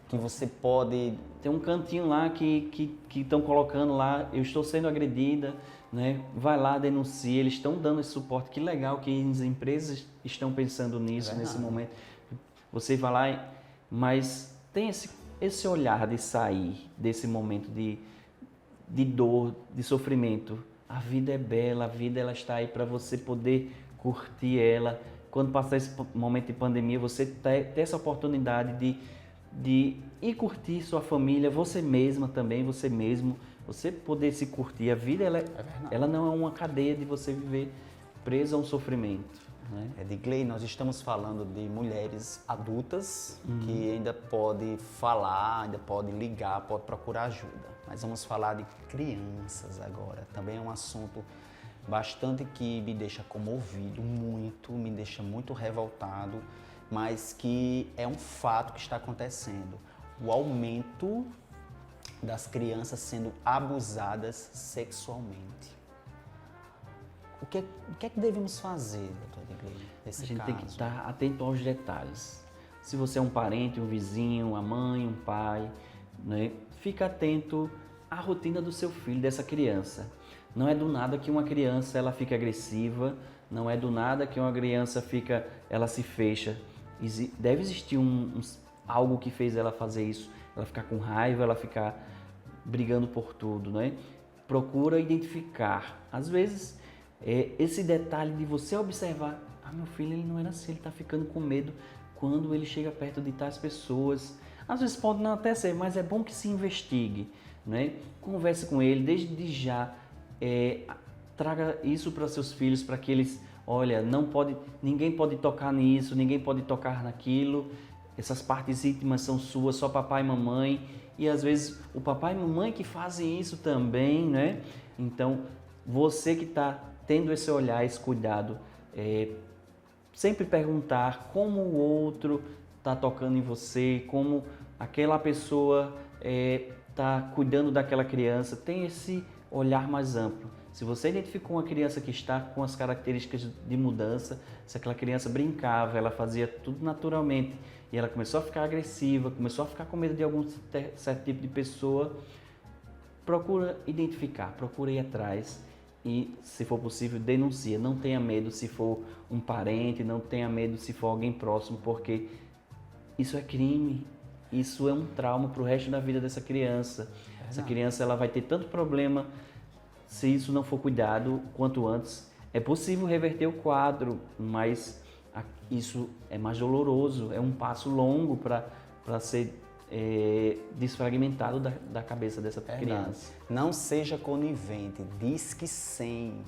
Que você pode... Tem um cantinho lá que estão colocando lá: eu estou sendo agredida, né? Vai lá, denuncia. Eles estão dando esse suporte. Que legal que as empresas estão pensando nisso nesse momento. Você vai lá, mas tem esse olhar de sair desse momento de dor, de sofrimento. A vida é bela, a vida ela está aí para você poder curtir ela. Quando passar esse momento de pandemia, você ter essa oportunidade de ir curtir sua família, você mesma também, você mesmo, você poder se curtir. A vida ela não é uma cadeia de você viver preso a um sofrimento. Né? Edgley, nós estamos falando de mulheres adultas que ainda pode falar, ainda pode ligar, pode procurar ajuda. Mas vamos falar de crianças agora. Também é um assunto bastante que me deixa comovido, me deixa muito revoltado, mas que é um fato que está acontecendo. O aumento das crianças sendo abusadas sexualmente. O que é que devemos fazer, doutor Edgley, nesse A gente caso? tem que estar atento aos detalhes. Se você é um parente, um vizinho, uma mãe, um pai, né? Fica atento à rotina do seu filho, dessa criança. Não é do nada que uma criança ela fica agressiva, não é do nada que uma criança ela se fecha. Deve existir algo que fez ela fazer isso, ela ficar com raiva, ela ficar brigando por tudo, né? Procura identificar. Às vezes, esse detalhe de você observar: meu filho ele não era assim, ele está ficando com medo quando ele chega perto de tais pessoas. Às vezes pode não até ser, mas é bom que se investigue, né? Converse com ele desde já, traga isso para seus filhos, para que eles, olha, ninguém pode tocar nisso, ninguém pode tocar naquilo, essas partes íntimas são suas, só papai e mamãe. E às vezes o papai e mamãe que fazem isso também, né? Então, você que está tendo esse olhar, esse cuidado, sempre perguntar como o outro está tocando em você, como aquela pessoa está cuidando daquela criança. Tem esse olhar mais amplo. Se você identificou uma criança que está com as características de mudança, se aquela criança brincava, ela fazia tudo naturalmente e ela começou a ficar agressiva, começou a ficar com medo de algum certo tipo de pessoa, procura identificar, procura ir atrás e, se for possível, denuncia. Não tenha medo se for um parente, não tenha medo se for alguém próximo, porque isso é crime, isso é um trauma para o resto da vida dessa criança. Essa criança ela vai ter tanto problema se isso não for cuidado quanto antes. É possível reverter o quadro, mas isso é mais doloroso, é um passo longo para ser desfragmentado da cabeça dessa criança. Não seja conivente, Disque 100.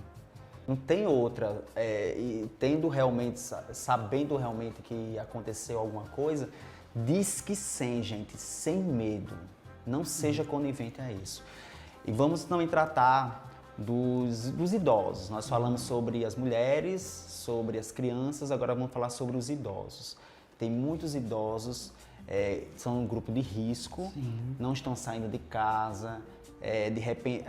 Não tem outra. E tendo realmente, sabendo realmente que aconteceu alguma coisa, diz que sim, gente, sem medo. Não seja conivente a isso. E vamos também tratar dos idosos. Nós falamos sobre as mulheres, sobre as crianças, agora vamos falar sobre os idosos. Tem muitos idosos, são um grupo de risco, não estão saindo de casa, de repente,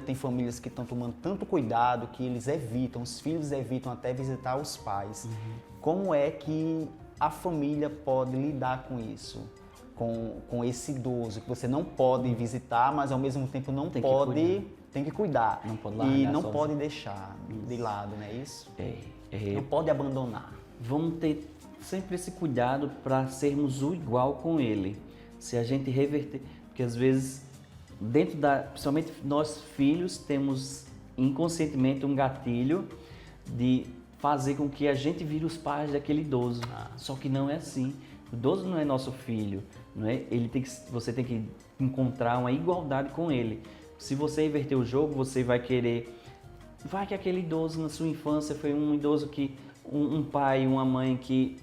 tem famílias que estão tomando tanto cuidado que eles evitam, os filhos evitam até visitar os pais. Como é que a família pode lidar com isso? Com esse idoso, que você não pode visitar, mas ao mesmo tempo tem que cuidar. Não pode largar e não sozinho. pode deixar de lado, não é isso? Não É, pode abandonar. vamos ter sempre esse cuidado para sermos o igual com ele. Se a gente reverter, porque às vezes principalmente nós filhos temos inconscientemente um gatilho de fazer com que a gente vire os pais daquele idoso. Só que não é assim. O idoso não é nosso filho, não é? Você tem que encontrar uma igualdade com ele. Se você inverter o jogo, você vai querer... Vai que aquele idoso na sua infância foi um idoso que... Um pai, uma mãe que...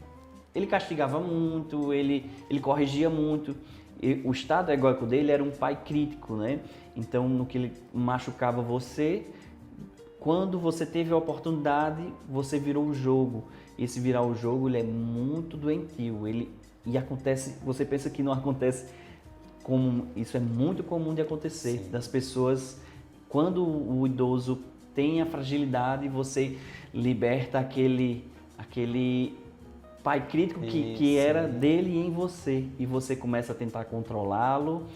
Ele castigava muito, ele corrigia muito. O estado egóico dele era um pai crítico, né? Então, no que ele machucava você... Quando você teve a oportunidade, você virou o jogo. Esse virar o jogo, ele é muito doentio. E acontece, você pensa que não acontece como... Isso é muito comum de acontecer. Sim. Das pessoas, quando o idoso tem a fragilidade, você liberta aquele pai crítico que era dele e em você. E você começa a tentar controlá-lo,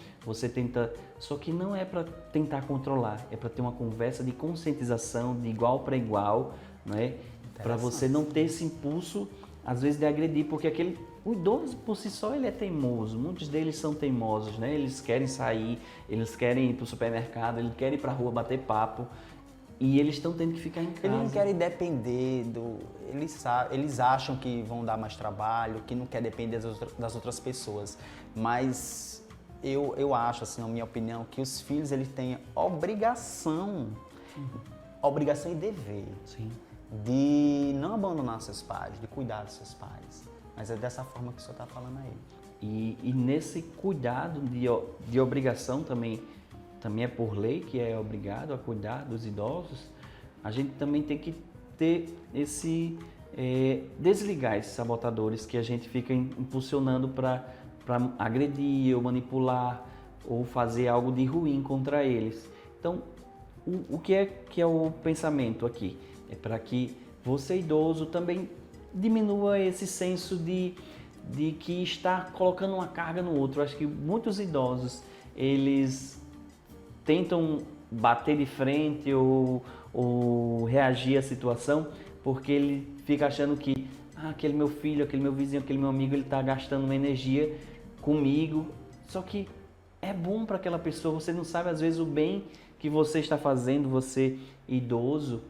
só que não é para tentar controlar, é para ter uma conversa de conscientização, de igual para igual, não é? Para você não ter esse impulso, às vezes, de agredir, porque o idoso por si só ele é teimoso, muitos deles são teimosos, né? Eles querem sair, eles querem ir para o supermercado, eles querem ir para a rua bater papo e eles estão tendo que ficar em casa. Eles não querem depender eles acham que vão dar mais trabalho, que não quer depender das outras pessoas, mas eu acho, assim, na minha opinião, que os filhos eles têm obrigação e dever. Sim. De não abandonar seus pais, de cuidar dos seus pais. Mas é dessa forma que o senhor está falando aí. E nesse cuidado de obrigação também é por lei que é obrigado a cuidar dos idosos, a gente também tem que ter desligar esses sabotadores que a gente fica impulsionando para agredir ou manipular ou fazer algo de ruim contra eles. Então, o que é o pensamento aqui? É para que você, idoso, também diminua esse senso de que está colocando uma carga no outro. Eu acho que muitos idosos, eles tentam bater de frente ou reagir à situação porque ele fica achando que aquele meu filho, aquele meu vizinho, aquele meu amigo, ele está gastando uma energia comigo. Só que é bom para aquela pessoa, você não sabe às vezes o bem que você está fazendo, você idoso,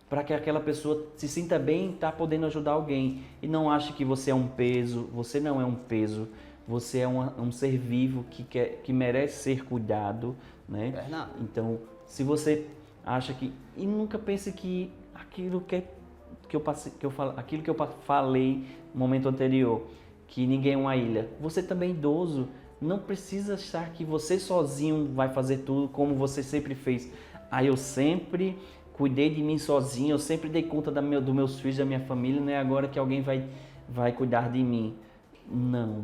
para que aquela pessoa se sinta bem e está podendo ajudar alguém. E não ache que você é um peso, você não é um peso, você é um ser vivo que merece ser cuidado, né? Verdade. Então, se você acha que... E nunca pense que aquilo que eu falei no momento anterior, que ninguém é uma ilha. Você também idoso, não precisa achar que você sozinho vai fazer tudo como você sempre fez. Eu sempre cuidei de mim sozinho, eu sempre dei conta dos meus filhos, da minha família, não é agora que alguém vai cuidar de mim. Não.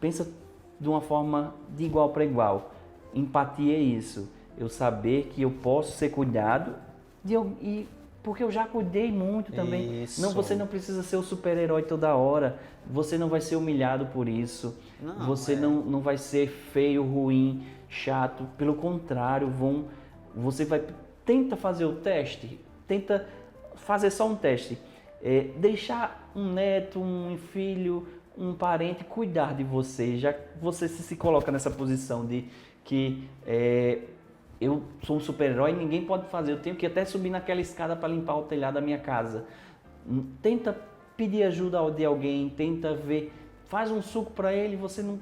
Pensa de uma forma de igual para igual. Empatia é isso. Eu saber que eu posso ser cuidado porque eu já cuidei muito também. Isso. Não, você não precisa ser o super-herói toda hora. Você não vai ser humilhado por isso. Você não vai ser feio, ruim, chato. Pelo contrário, tenta fazer o teste. Tenta fazer só um teste. Deixar um neto, um filho, um parente cuidar de você. Já que você se coloca nessa posição de que... eu sou um super-herói, ninguém pode fazer. Eu tenho que até subir naquela escada para limpar o telhado da minha casa. Tenta pedir ajuda de alguém, tenta ver, faz um suco para ele, você não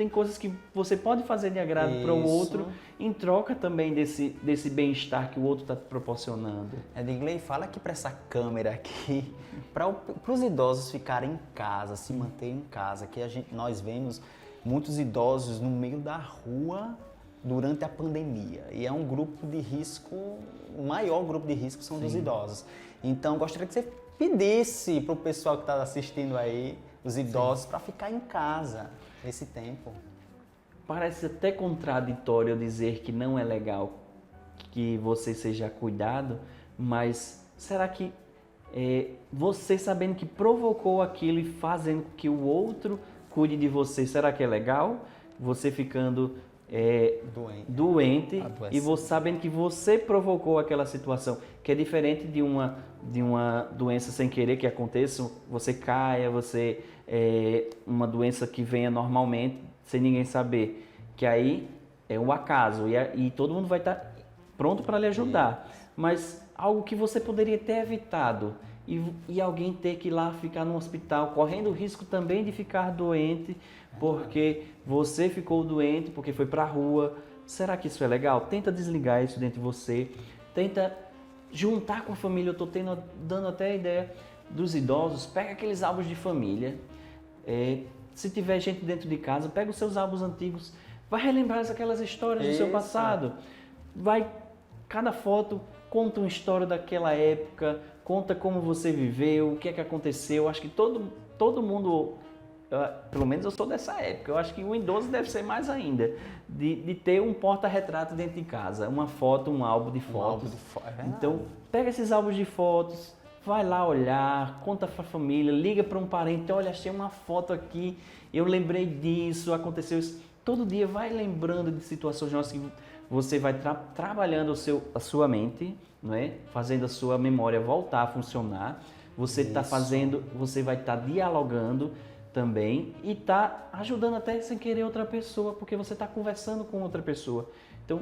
tem coisas que você pode fazer de agrado para o outro, em troca também desse bem-estar que o outro está te proporcionando. Edgley, fala aqui para essa câmera aqui, para os idosos ficarem em casa, se manterem em casa, que nós vemos muitos idosos no meio da rua durante a pandemia. E é um grupo de risco, o maior grupo de risco são dos idosos. Então, gostaria que você pedisse para o pessoal que está assistindo aí, os idosos, para ficar em casa nesse tempo. Parece até contraditório dizer que não é legal que você seja cuidado, mas será que você sabendo que provocou aquilo e fazendo com que o outro cuide de você, será que é legal? Você ficando doente e você sabendo que você provocou aquela situação, que é diferente de uma doença sem querer que aconteça, você caia, uma doença que venha normalmente, sem ninguém saber, que aí é um acaso e todo mundo vai estar pronto para lhe ajudar, mas algo que você poderia ter evitado e alguém ter que ir lá ficar no hospital, correndo o risco também de ficar doente, porque você ficou doente, porque foi para a rua. Será que isso é legal? Tenta desligar isso dentro de você, tenta juntar com a família. Eu estou dando até a ideia dos idosos, pega aqueles álbuns de família, se tiver gente dentro de casa, pega os seus álbuns antigos, vai relembrar aquelas histórias do seu passado, cada foto conta uma história daquela época, conta como você viveu, o que é que aconteceu. Acho que todo mundo, pelo menos eu sou dessa época, eu acho que o idoso deve ser mais ainda, de ter um porta-retrato dentro de casa, uma foto, um álbum de fotos. Então, pega esses álbuns de fotos, vai lá olhar, conta para a família, liga para um parente, olha, achei uma foto aqui, eu lembrei disso, aconteceu isso. Todo dia vai lembrando de situações nossas que você vai trabalhando a sua mente, não é? Fazendo a sua memória voltar a funcionar. Você vai estar dialogando também e está ajudando até sem querer outra pessoa, porque você está conversando com outra pessoa. Então,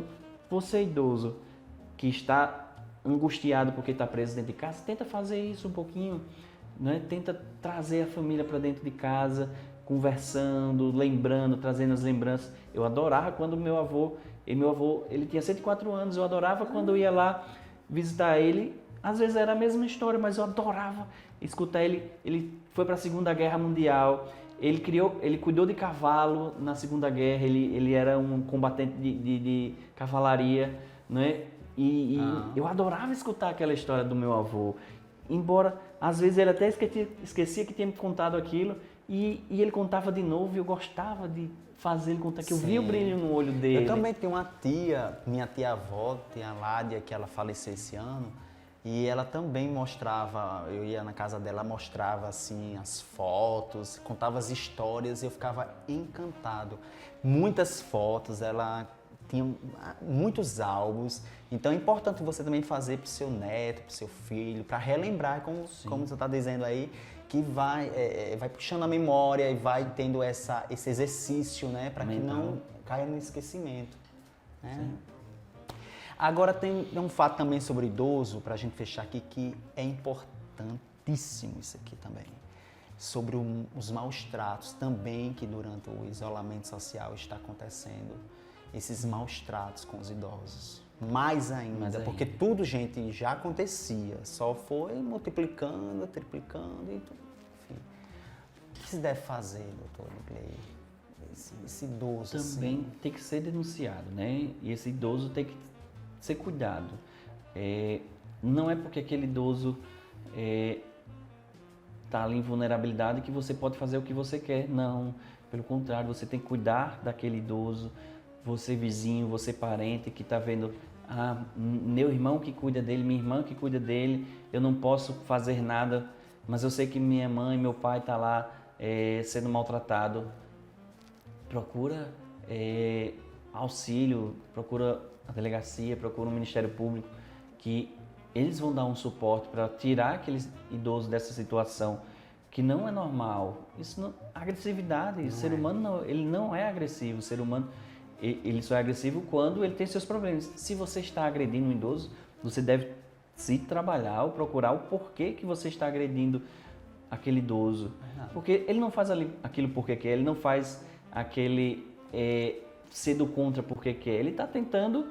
você idoso que está angustiado porque está preso dentro de casa, tenta fazer isso um pouquinho, né? Tenta trazer a família para dentro de casa, conversando, lembrando, trazendo as lembranças. Eu adorava quando meu avô, ele tinha 104 anos, eu adorava quando eu ia lá visitar ele. Às vezes era a mesma história, mas eu adorava escutar ele. Ele foi para a Segunda Guerra Mundial, ele cuidou de cavalo na Segunda Guerra, ele era um combatente de cavalaria, né? Eu adorava escutar aquela história do meu avô, embora às vezes ele até esquecia que tinha me contado aquilo, e ele contava de novo, e eu gostava de fazer ele contar, que eu via o brilho no olho dele. Eu também tenho uma tia, minha tia-avó, tia Ládia, que ela faleceu esse ano, e ela também mostrava, eu ia na casa dela, mostrava assim as fotos, contava as histórias, e eu ficava encantado. Muitas fotos, ela tinha muitos álbuns, então é importante você também fazer para o seu neto, para o seu filho, para relembrar, como você está dizendo aí, que vai puxando a memória e vai tendo esse exercício, né, para que não caia no esquecimento. Né? Agora tem um fato também sobre idoso, para a gente fechar aqui, que é importantíssimo isso aqui também. Sobre os maus tratos também que durante o isolamento social está acontecendo. Esses maus tratos com os idosos. Mais ainda, porque tudo, gente, já acontecia. Só foi multiplicando, triplicando e tudo. Enfim. O que se deve fazer, doutor Edgley? Esse idoso também assim, tem que ser denunciado, né? E esse idoso tem que ser cuidado. Não é porque aquele idoso está ali em vulnerabilidade que você pode fazer o que você quer. Não, pelo contrário, você tem que cuidar daquele idoso. Você vizinho, você parente que está vendo, meu irmão que cuida dele, minha irmã que cuida dele, eu não posso fazer nada, mas eu sei que minha mãe, meu pai está lá sendo maltratado. Procura auxílio, procura a delegacia, procura o Ministério Público, que eles vão dar um suporte para tirar aqueles idosos dessa situação que não é normal. Isso não, agressividade, o ser humano ele não é agressivo, o ser humano ele só é agressivo quando ele tem seus problemas. Se você está agredindo um idoso, você deve se trabalhar ou procurar o porquê que você está agredindo aquele idoso. Porque ele não faz aquilo porque quer, ele não faz aquele ser do contra porque quer. Ele está tentando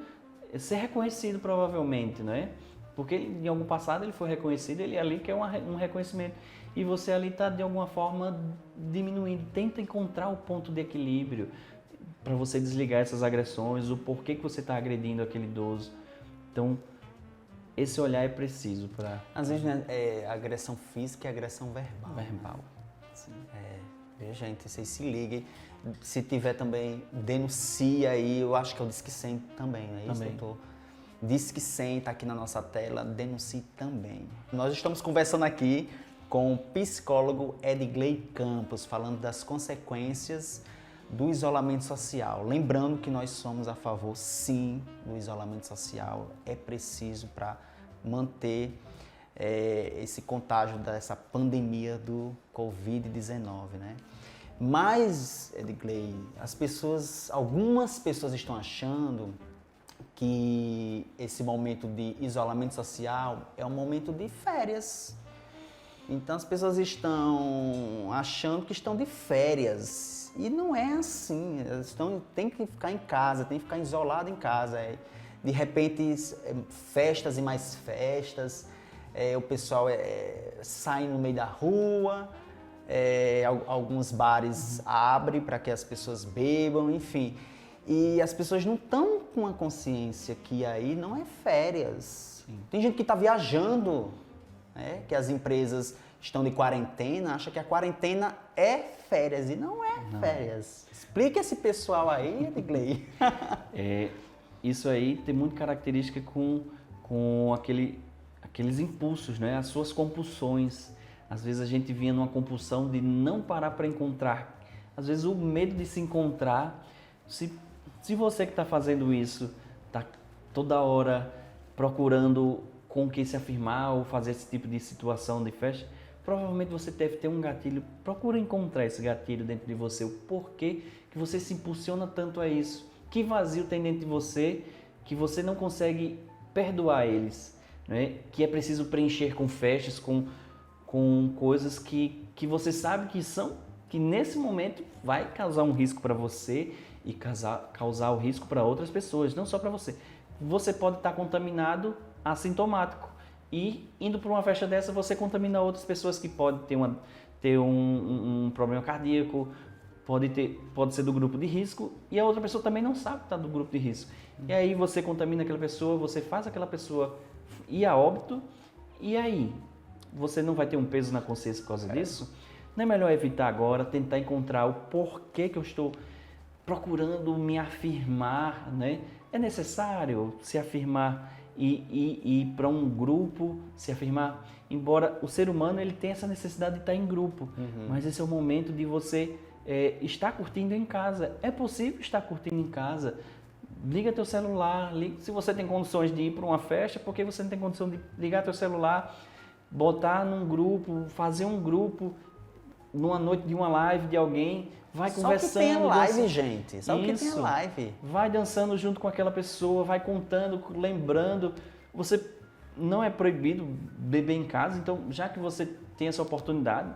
ser reconhecido provavelmente, não é? Porque em algum passado ele foi reconhecido, ele ali quer um reconhecimento. E você ali está de alguma forma diminuindo. Tenta encontrar o ponto de equilíbrio para você desligar essas agressões, o porquê que você está agredindo aquele idoso. Então, esse olhar é preciso para... Às vezes, né, agressão física e agressão verbal. Verbal. Sim. Gente, vocês se liguem. Se tiver também, denuncia aí. Eu acho que é o Disque 100 também, não é isso, Também. doutor? Disque 100 está aqui na nossa tela, denuncie também. Nós estamos conversando aqui com o psicólogo Edgley Campos, falando das consequências do isolamento social. Lembrando que nós somos a favor, sim, do isolamento social. É preciso para manter esse contágio dessa pandemia do Covid-19, né? Mas, Edgley, algumas pessoas estão achando que esse momento de isolamento social é um momento de férias. Então as pessoas estão achando que estão de férias e não é assim. Elas têm que ficar em casa, têm que ficar isolado em casa. De repente, festas e mais festas, o pessoal sai no meio da rua, alguns bares abrem para que as pessoas bebam, enfim. E as pessoas não estão com a consciência que aí não é férias. Sim. Tem gente que está viajando, né? Que as empresas estão de quarentena, acha que a quarentena é férias e não é férias. Explica esse pessoal aí, Edgley. Isso aí tem muita característica com aqueles impulsos, né? As suas compulsões. Às vezes a gente vinha numa compulsão de não parar para encontrar. Às vezes o medo de se encontrar. Se você que está fazendo isso, está toda hora procurando com que se afirmar ou fazer esse tipo de situação de festa, provavelmente você deve ter um gatilho. Procura encontrar esse gatilho dentro de você, o porquê que você se impulsiona tanto a isso. Que vazio tem dentro de você que você não consegue perdoar eles, né? Que é preciso preencher com festas, com coisas que você sabe que nesse momento vai causar um risco para você e causar o risco para outras pessoas, não só para você. Você pode estar contaminado assintomático e indo para uma festa dessa você contamina outras pessoas que podem ter um problema cardíaco, pode ser do grupo de risco e a outra pessoa também não sabe que está do grupo de risco. E aí você contamina aquela pessoa, você faz aquela pessoa ir a óbito e aí você não vai ter um peso na consciência por causa disso? Não é melhor evitar agora, tentar encontrar o porquê que eu estou procurando me afirmar, né? É necessário se afirmar e ir para um grupo, se afirmar. Embora o ser humano ele tenha essa necessidade de estar em grupo, mas esse é o momento de você estar curtindo em casa. É possível estar curtindo em casa. Liga teu celular, se você tem condições de ir para uma festa, por que você não tem condição de ligar teu celular, botar num grupo, fazer um grupo, numa noite de uma live de alguém, vai conversando. Só que tem a live, gente. Só que tem a live. Vai dançando junto com aquela pessoa, vai contando, lembrando. Você não é proibido beber em casa, então já que você tem essa oportunidade,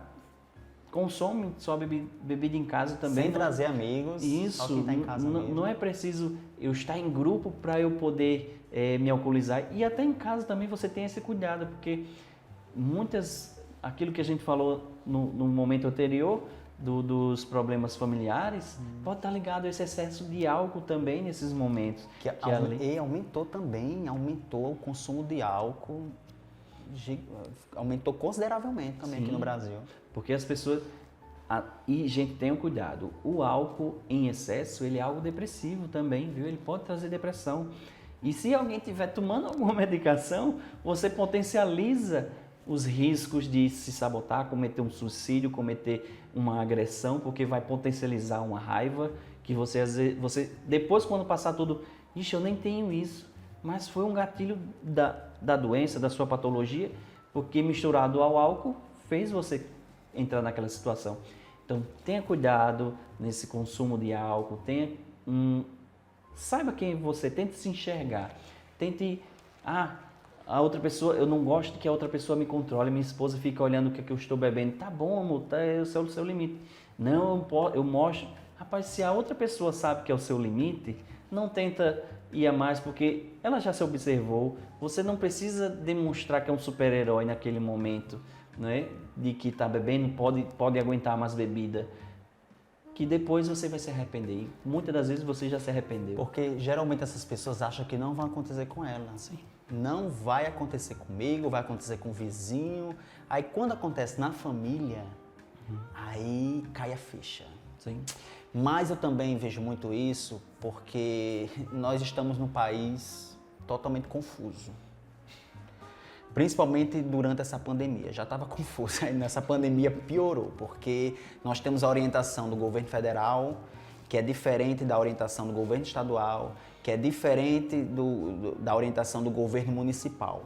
consome sua bebida em casa também. Sem trazer amigos. Isso, só quem tá em casa não é preciso eu estar em grupo para eu poder me alcoolizar. E até em casa também você tem esse cuidado, porque aquilo que a gente falou no momento anterior, dos problemas familiares, pode estar ligado a esse excesso de álcool também nesses momentos. E aumentou o consumo de álcool, aumentou consideravelmente também. Sim. Aqui no Brasil. Porque as pessoas... E, gente, tenham cuidado, o álcool em excesso, ele é algo depressivo também, viu? Ele pode trazer depressão. E se alguém estiver tomando alguma medicação, você potencializa os riscos de se sabotar, cometer um suicídio, cometer uma agressão, porque vai potencializar uma raiva que você depois, quando passar tudo, eu nem tenho isso, mas foi um gatilho da doença, da sua patologia, porque misturado ao álcool fez você entrar naquela situação. Então tenha cuidado nesse consumo de álcool, saiba quem você, tente se enxergar, tente a outra pessoa, eu não gosto que a outra pessoa me controle, minha esposa fica olhando o que eu estou bebendo. Tá bom, amor, é o seu limite. Não, eu mostro, Rapaz, se a outra pessoa sabe que é o seu limite, não tenta ir a mais, porque ela já se observou. Você não precisa demonstrar que é um super-herói naquele momento, né? De que está bebendo, pode aguentar mais bebida. Que depois você vai se arrepender. E muitas das vezes você já se arrependeu. Porque geralmente essas pessoas acham que não vai acontecer com elas. Sim. Não vai acontecer comigo, vai acontecer com o vizinho. Aí quando acontece na família, aí cai a ficha. Sim. Mas eu também vejo muito isso porque nós estamos num país totalmente confuso. Principalmente durante essa pandemia. Já estava confuso, aí nessa pandemia piorou, porque nós temos a orientação do governo federal, que é diferente da orientação do governo estadual, que é diferente da orientação do governo municipal.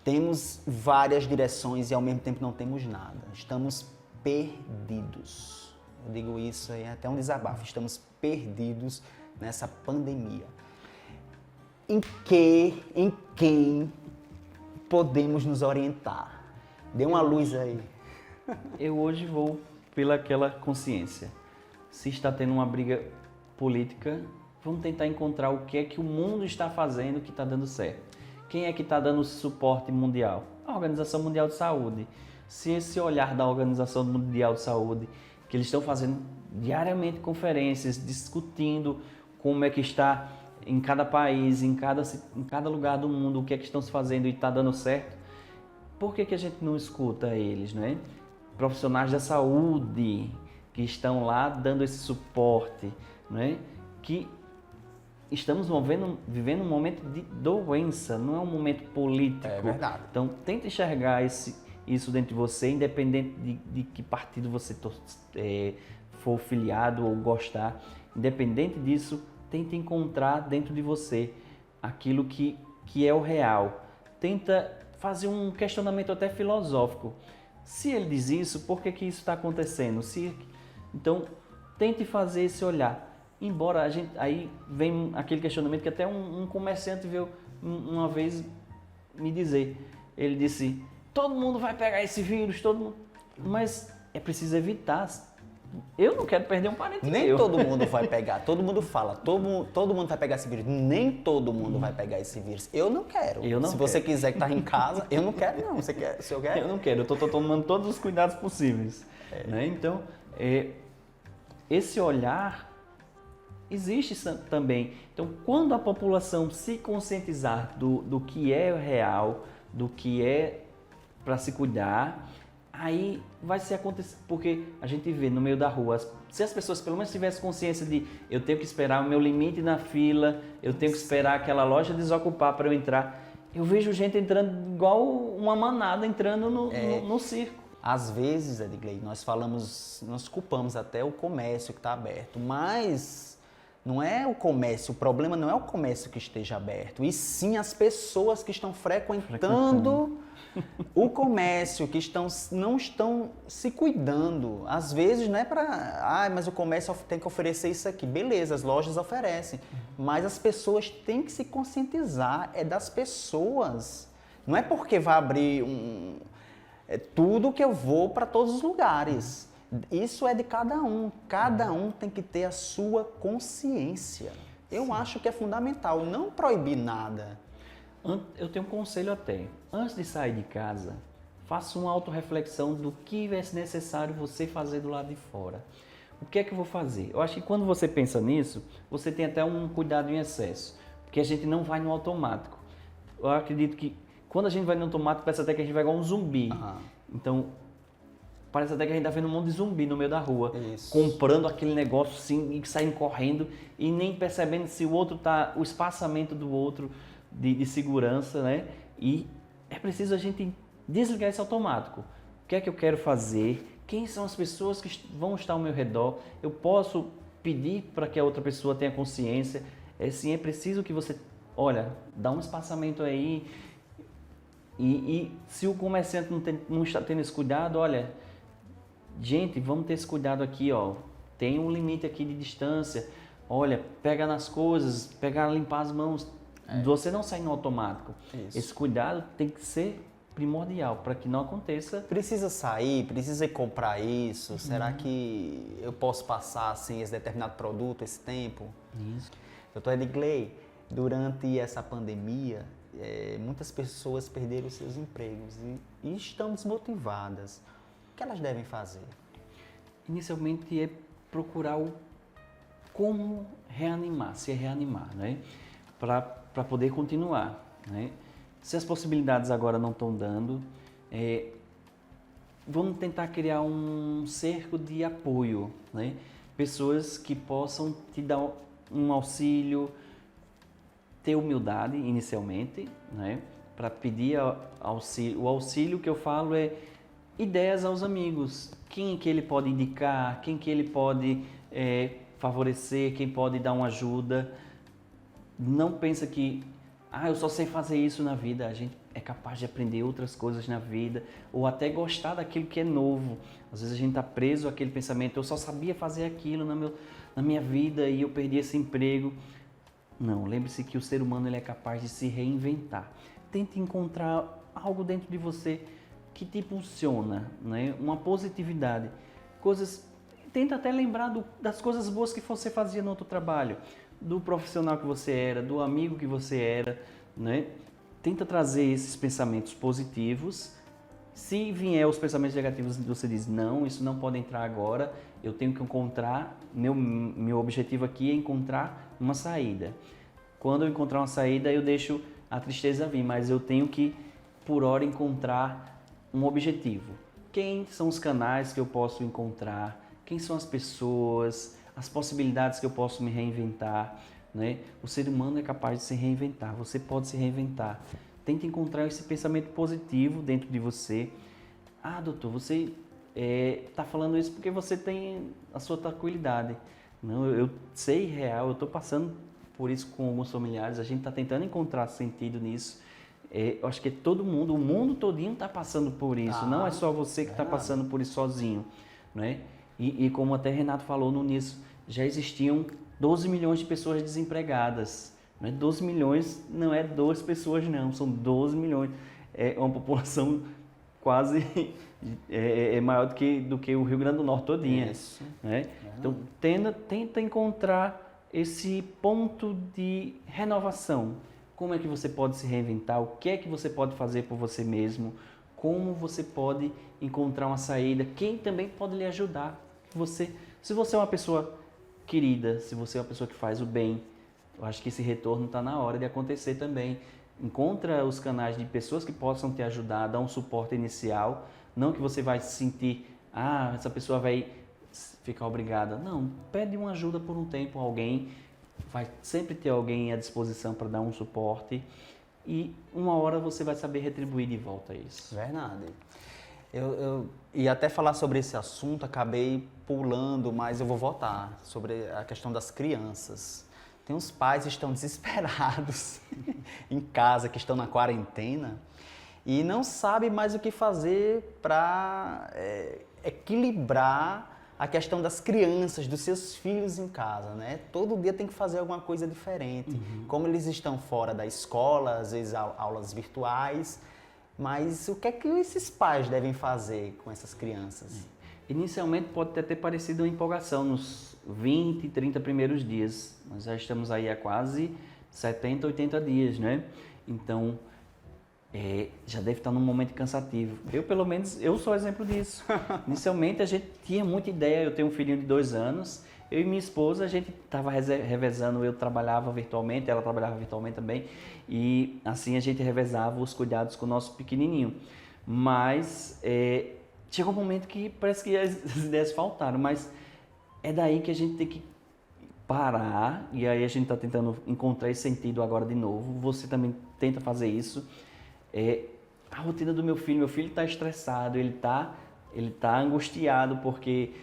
Temos várias direções e ao mesmo tempo não temos nada. Estamos perdidos. Eu digo isso aí, é até um desabafo. Estamos perdidos nessa pandemia. Em quem podemos nos orientar? Dê uma luz aí. Eu hoje vou pelaquela consciência. Se está tendo uma briga política, vamos tentar encontrar o que é que o mundo está fazendo que está dando certo. Quem é que está dando suporte mundial? A Organização Mundial de Saúde. Se esse olhar da Organização Mundial de Saúde, que eles estão fazendo diariamente conferências, discutindo como é que está em cada país, em cada lugar do mundo, o que é que estão se fazendo e está dando certo, por que a gente não escuta eles, né? Profissionais da saúde que estão lá dando esse suporte, né? Que estamos vivendo um momento de doença, não é um momento político. É verdade. Então, tenta enxergar isso dentro de você, independente de que partido você for filiado ou gostar. Independente disso, tenta encontrar dentro de você aquilo que é o real. Tenta fazer um questionamento até filosófico. Se ele diz isso, por que isso está acontecendo? Então, tente fazer esse olhar. Embora aí vem aquele questionamento que até um comerciante veio uma vez me dizer. Ele disse, todo mundo vai pegar esse vírus, todo mundo, mas é preciso evitar. Eu não quero perder um parente meu. Nem todo mundo vai pegar, todo mundo fala, todo mundo vai pegar esse vírus. Nem todo mundo vai pegar esse vírus. Eu não quero. Se você quiser que tá em casa, eu não quero não. Você quer? Se eu quero? Eu não quero, eu tô tomando todos os cuidados possíveis. Né? Então, esse olhar existe também. Então, quando a população se conscientizar do que é real, do que é para se cuidar, aí vai se acontecer, porque a gente vê no meio da rua, se as pessoas pelo menos tivessem consciência de eu tenho que esperar o meu limite na fila, eu tenho que esperar aquela loja desocupar para eu entrar, eu vejo gente entrando igual uma manada entrando no circo. Às vezes, Edgley, nós culpamos até o comércio que está aberto, mas não é o comércio, o problema não é o comércio que esteja aberto, e sim as pessoas que estão frequentando o comércio, que não estão se cuidando. Às vezes não é para... mas o comércio tem que oferecer isso aqui. Beleza, as lojas oferecem, mas as pessoas têm que se conscientizar, é das pessoas. Não é porque vai abrir tudo que eu vou para todos os lugares. Isso é de cada um. Cada um tem que ter a sua consciência. Eu acho que é fundamental não proibir nada. Eu tenho um conselho até. Antes de sair de casa, faça uma autorreflexão do que é necessário você fazer do lado de fora. O que é que eu vou fazer? Eu acho que quando você pensa nisso, você tem até um cuidado em excesso, porque a gente não vai no automático. Eu acredito que quando a gente vai no automático, parece até que a gente vai igual um zumbi. Então, parece até que a gente está vendo um monte de zumbi no meio da rua, comprando aquele negócio assim, e saindo correndo e nem percebendo se o outro tá, o espaçamento do outro de segurança, né? E é preciso a gente desligar esse automático. O que é que eu quero fazer? Quem são as pessoas que vão estar ao meu redor? Eu posso pedir para que a outra pessoa tenha consciência? Sim, é preciso que você, olha, dá um espaçamento aí. E se o comerciante não está tendo esse cuidado, olha, gente, vamos ter esse cuidado aqui, ó. Tem um limite aqui de distância. Olha, pega nas coisas, limpar as mãos. Você não sai no automático. Esse cuidado tem que ser primordial para que não aconteça. Precisa sair, precisa ir comprar isso? Será que eu posso passar assim esse determinado produto, esse tempo? Isso. Doutor Edgley, durante essa pandemia, muitas pessoas perderam seus empregos e estão desmotivadas. O que elas devem fazer? Inicialmente é procurar como reanimar, se reanimar, né? Para poder continuar, né? Se as possibilidades agora não estão dando, vamos tentar criar um cerco de apoio, né? Pessoas que possam te dar um auxílio, ter humildade inicialmente, né? Para pedir auxílio. O auxílio que eu falo é ideias aos amigos. Quem que ele pode indicar, quem que ele pode favorecer, quem pode dar uma ajuda. Não pensa que eu só sei fazer isso na vida. A gente é capaz de aprender outras coisas na vida ou até gostar daquilo que é novo. Às vezes a gente está preso àquele pensamento, eu só sabia fazer aquilo na minha vida e eu perdi esse emprego. Não, lembre-se que o ser humano ele é capaz de se reinventar. Tente encontrar algo dentro de você que te impulsiona, né? Uma positividade. Tenta até lembrar das coisas boas que você fazia no outro trabalho, do profissional que você era, do amigo que você era, né? Tenta trazer esses pensamentos positivos. Se vier os pensamentos negativos, você diz, não, isso não pode entrar agora, eu tenho que encontrar, meu objetivo aqui é encontrar uma saída. Quando eu encontrar uma saída, eu deixo a tristeza vir, mas eu tenho que, por hora, encontrar um objetivo. Quem são os canais que eu posso encontrar? Quem são as pessoas? As possibilidades que eu posso me reinventar, né? O ser humano é capaz de se reinventar, você pode se reinventar. Tente encontrar esse pensamento positivo dentro de você. Doutor, você está falando isso porque você tem a sua tranquilidade. Não, eu sei real, eu estou passando por isso com alguns familiares, a gente está tentando encontrar sentido nisso. Eu acho que todo mundo, o mundo todinho está passando por isso, não é só você que está passando por isso sozinho, né? E como até Renato falou no início, já existiam 12 milhões de pessoas desempregadas. Né? 12 milhões não é 2 pessoas não, são 12 milhões. É uma população quase maior do que o Rio Grande do Norte todinha. Isso. Né? Então tenta encontrar esse ponto de renovação. Como é que você pode se reinventar? O que é que você pode fazer por você mesmo? Como você pode encontrar uma saída? Quem também pode lhe ajudar? Se você é uma pessoa querida, se você é uma pessoa que faz o bem, eu acho que esse retorno está na hora de acontecer também. Encontra os canais de pessoas que possam te ajudar, dar um suporte inicial, não que você vai se sentir, essa pessoa vai ficar obrigada. Não, pede uma ajuda por um tempo a alguém, vai sempre ter alguém à disposição para dar um suporte e uma hora você vai saber retribuir de volta isso. Verdade. Eu ia até falar sobre esse assunto, acabei pulando, mas eu vou voltar sobre a questão das crianças. Tem uns pais que estão desesperados em casa, que estão na quarentena e não sabem mais o que fazer para equilibrar a questão das crianças, dos seus filhos em casa, né? Todo dia tem que fazer alguma coisa diferente. Como eles estão fora da escola, às vezes aulas virtuais, mas o que é que esses pais devem fazer com essas crianças? Inicialmente pode ter parecido uma empolgação nos 20, 30 primeiros dias. Nós já estamos aí há quase 70, 80 dias, né? Então, já deve estar num momento cansativo. Eu sou exemplo disso. Inicialmente a gente tinha muita ideia, eu tenho um filhinho de 2 anos, eu e minha esposa, a gente estava revezando, eu trabalhava virtualmente, ela trabalhava virtualmente também, e assim a gente revezava os cuidados com o nosso pequenininho. Mas chegou um momento que parece que as ideias faltaram, mas é daí que a gente tem que parar, e aí a gente está tentando encontrar esse sentido agora de novo. Você também tenta fazer isso. A rotina do meu filho está estressado, ele tá angustiado porque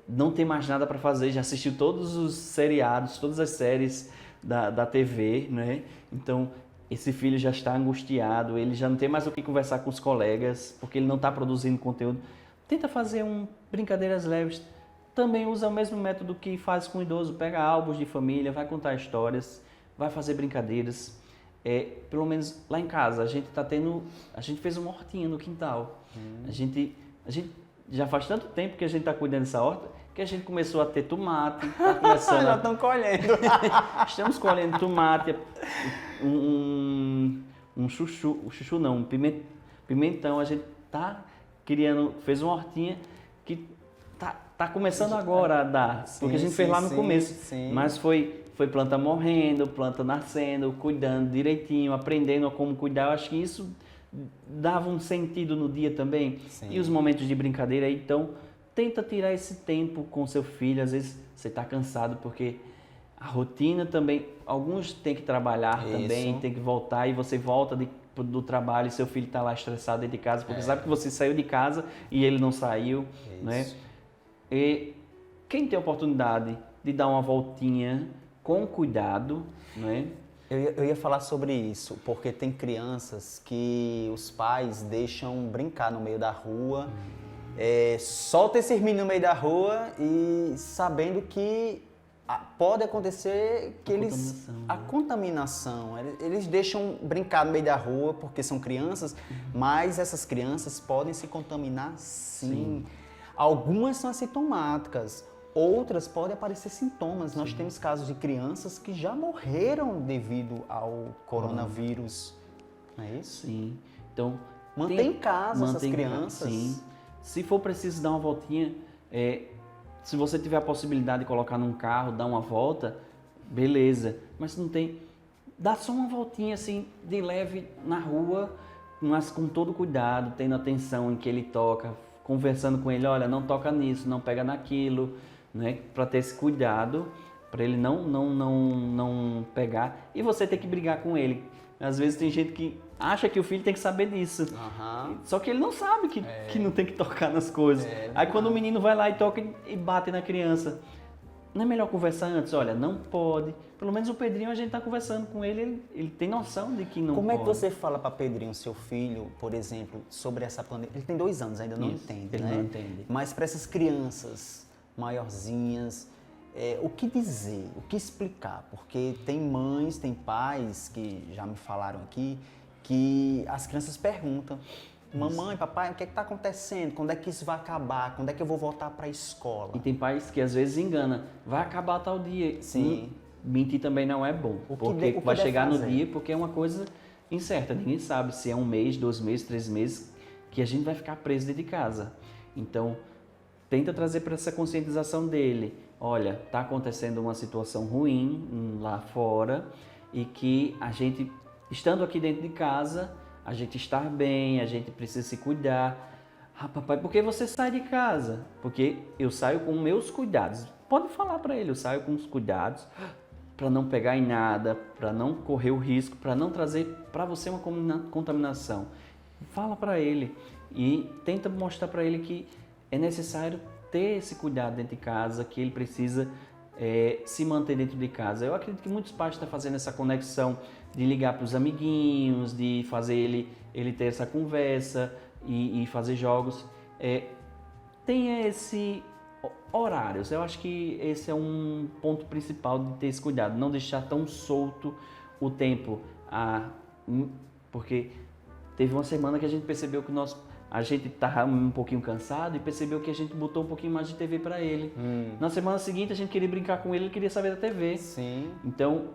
não tem mais nada para fazer, já assistiu todos os seriados, todas as séries da TV, né? Então esse filho já está angustiado, ele já não tem mais o que conversar com os colegas, porque ele não está produzindo conteúdo. Tenta fazer brincadeiras leves, também usa o mesmo método que faz com o idoso, pega álbuns de família, vai contar histórias, vai fazer brincadeiras. pelo menos lá em casa, a gente fez uma hortinha no quintal. A gente já faz tanto tempo que a gente está cuidando dessa horta que a gente começou a ter tomate, tá começando Já estão colhendo. Estamos colhendo tomate, um chuchu não, um pimentão. A gente tá criando, fez uma hortinha que tá começando agora a dar, porque a gente fez lá no começo, mas foi planta morrendo, planta nascendo, cuidando direitinho, aprendendo a como cuidar. Eu acho que isso dava um sentido no dia também. E os momentos de brincadeira aí, então tenta tirar esse tempo com seu filho. Às vezes você está cansado porque a rotina também, alguns têm que trabalhar também, tem que voltar e você volta do trabalho e seu filho está lá estressado dentro de casa porque sabe que você saiu de casa e ele não saiu, né? E quem tem a oportunidade de dar uma voltinha com cuidado, né? Eu ia falar sobre isso, porque tem crianças que os pais deixam brincar no meio da rua, solta esses meninos no meio da rua e sabendo que pode acontecer que a contaminação, eles deixam brincar no meio da rua porque são crianças, mas essas crianças podem se contaminar sim. Algumas são assintomáticas, outras podem aparecer sintomas. Nós temos casos de crianças que já morreram devido ao coronavírus, não é isso? Sim. Então, mantém em casa essas crianças. Sim. Se for preciso dar uma voltinha, se você tiver a possibilidade de colocar num carro, dar uma volta, beleza. Mas se não tem, dá só uma voltinha assim, de leve na rua, mas com todo cuidado, tendo atenção em que ele toca, conversando com ele, olha, não toca nisso, não pega naquilo, né? Para ter esse cuidado, para ele não pegar. E você tem que brigar com ele. Às vezes tem gente que acha que o filho tem que saber disso. Só que ele não sabe que não tem que tocar nas coisas. Aí quando o menino vai lá e toca e bate na criança, não é melhor conversar antes? Olha, não pode. Pelo menos o Pedrinho, a gente está conversando com ele, ele tem noção de que não pode. Como é que você fala para Pedrinho, seu filho, por exemplo, sobre essa pandemia? Ele tem 2 anos, ainda não entende, ele né? não entende. Mas para essas crianças maiorzinhas, o que dizer, o que explicar? Porque tem mães, tem pais que já me falaram aqui, que as crianças perguntam, mamãe, papai, o que está acontecendo? Quando é que isso vai acabar? Quando é que eu vou voltar para a escola? E tem pais que às vezes enganam, vai acabar tal dia. Sim. Mentir também não é bom, porque vai chegar no dia, porque é uma coisa incerta. Ninguém sabe se é 1 mês, 2 meses, 3 meses que a gente vai ficar preso dentro de casa. Então, tenta trazer para essa conscientização dele. Olha, está acontecendo uma situação ruim lá fora e que a gente, estando aqui dentro de casa, a gente estar bem, a gente precisa se cuidar. Ah, papai, por que você sai de casa? Porque eu saio com meus cuidados. Pode falar para ele, eu saio com os cuidados para não pegar em nada, para não correr o risco, para não trazer para você uma contaminação. Fala para ele e tenta mostrar para ele que é necessário ter esse cuidado dentro de casa, que ele precisa se manter dentro de casa. Eu acredito que muitos pais estão fazendo essa conexão de ligar para os amiguinhos, de fazer ele ter essa conversa e fazer jogos. Tenha esse horários. Eu acho que esse é um ponto principal de ter esse cuidado, não deixar tão solto o tempo, porque teve uma semana que a gente percebeu que a gente estava um pouquinho cansado e percebeu que a gente botou um pouquinho mais de TV para ele. Na semana seguinte a gente queria brincar com ele, ele queria saber da TV. Sim. Então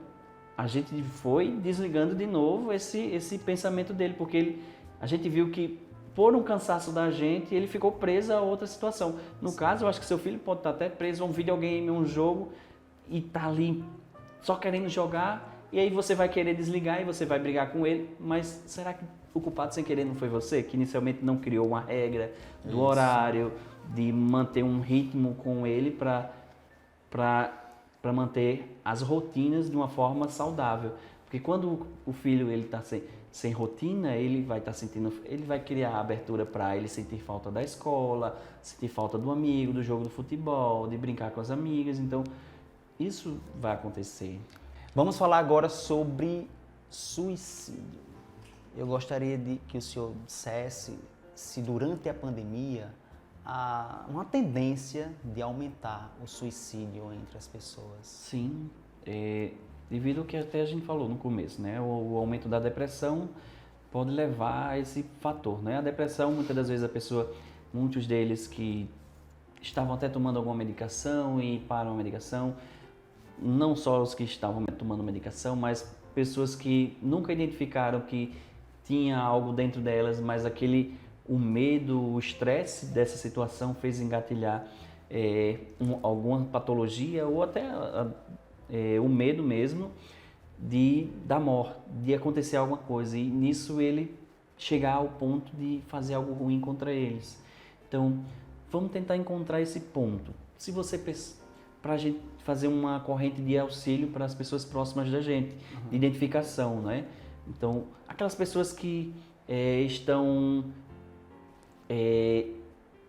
a gente foi desligando de novo esse pensamento dele, porque a gente viu que por um cansaço da gente, ele ficou preso a outra situação. No caso, eu acho que seu filho pode estar até preso a um videogame, a um jogo, e tá ali só querendo jogar, e aí você vai querer desligar e você vai brigar com ele, mas será que o culpado sem querer não foi você, que inicialmente não criou uma regra do horário, de manter um ritmo com ele para manter as rotinas de uma forma saudável? Porque quando o filho ele está sem rotina, ele vai estar sentindo, ele vai criar abertura para ele sentir falta da escola, sentir falta do amigo, do jogo do futebol, de brincar com as amigas. Então, isso vai acontecer. Vamos falar agora sobre suicídio. Eu gostaria que o senhor dissesse se durante a pandemia há uma tendência de aumentar o suicídio entre as pessoas. Sim, devido ao que até a gente falou no começo, né? O aumento da depressão pode levar a esse fator, né? A depressão, muitas das vezes muitos deles que estavam até tomando alguma medicação e param a medicação, não só os que estavam tomando medicação, mas pessoas que nunca identificaram que tinha algo dentro delas, mas o medo, o estresse dessa situação fez engatilhar alguma patologia ou até o medo mesmo da morte, de acontecer alguma coisa, e nisso ele chegar ao ponto de fazer algo ruim contra eles. Então, vamos tentar encontrar esse ponto. Se você para a gente fazer uma corrente de auxílio para as pessoas próximas da gente, de identificação, né? Então, aquelas pessoas que estão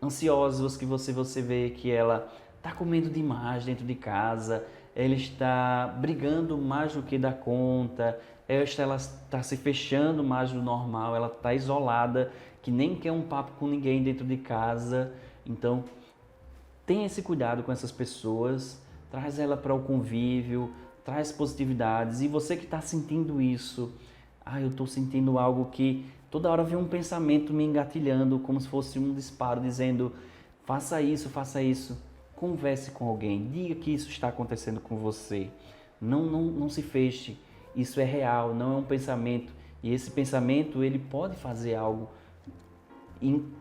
ansiosas, que você vê que ela está comendo demais dentro de casa, ela está brigando mais do que dá conta, ela está se fechando mais do normal, ela está isolada, que nem quer um papo com ninguém dentro de casa. Então, tenha esse cuidado com essas pessoas, traz ela para o convívio, traz positividades. E você que está sentindo isso, eu estou sentindo algo que toda hora vem um pensamento me engatilhando, como se fosse um disparo, dizendo, faça isso, faça isso. Converse com alguém, diga que isso está acontecendo com você. Não se feche, isso é real, não é um pensamento. E esse pensamento, ele pode fazer algo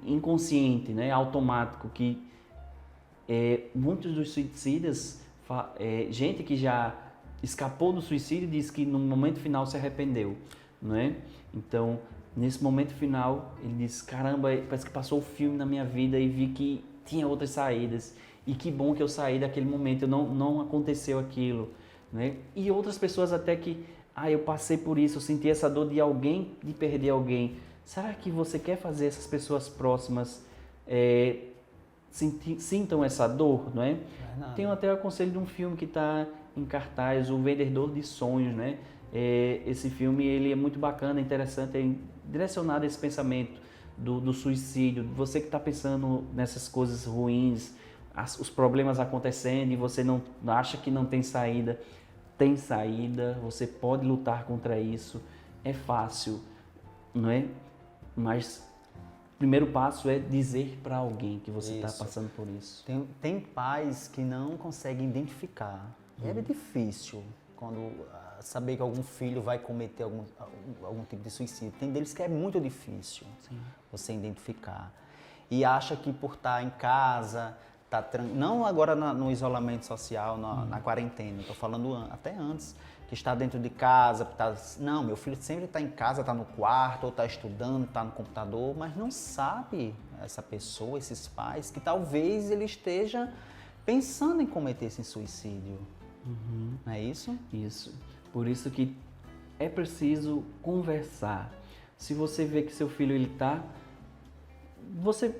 inconsciente, né? Automático, que muitos dos suicidas, gente que já escapou do suicídio, diz que no momento final se arrependeu, não é? Então, nesse momento final, ele diz, caramba, parece que passou o filme na minha vida e vi que tinha outras saídas. E que bom que eu saí daquele momento, não aconteceu aquilo, né? E outras pessoas até que, eu passei por isso, eu senti essa dor de perder alguém. Será que você quer fazer essas pessoas próximas sintam essa dor, não é? Tem até o conselho de um filme que está em cartaz, O Vendedor de Sonhos, né? Esse filme ele é muito bacana, interessante, é direcionado a esse pensamento do suicídio. Você que está pensando nessas coisas ruins, os problemas acontecendo e você não acha que não tem saída você pode lutar contra isso, é fácil, não é? Mas o primeiro passo é dizer para alguém que você está passando por isso. Tem pais que não conseguem identificar, é difícil quando saber que algum filho vai cometer algum tipo de suicídio. Tem deles que é muito difícil você identificar e acha que por estar em casa não agora no isolamento social, na quarentena, estou falando até antes, que está dentro de casa, não, meu filho sempre está em casa, está no quarto, ou está estudando, está no computador, mas não sabe essa pessoa, esses pais, que talvez ele esteja pensando em cometer esse suicídio. Não é isso? Isso. Por isso que é preciso conversar. Se você vê que seu filho você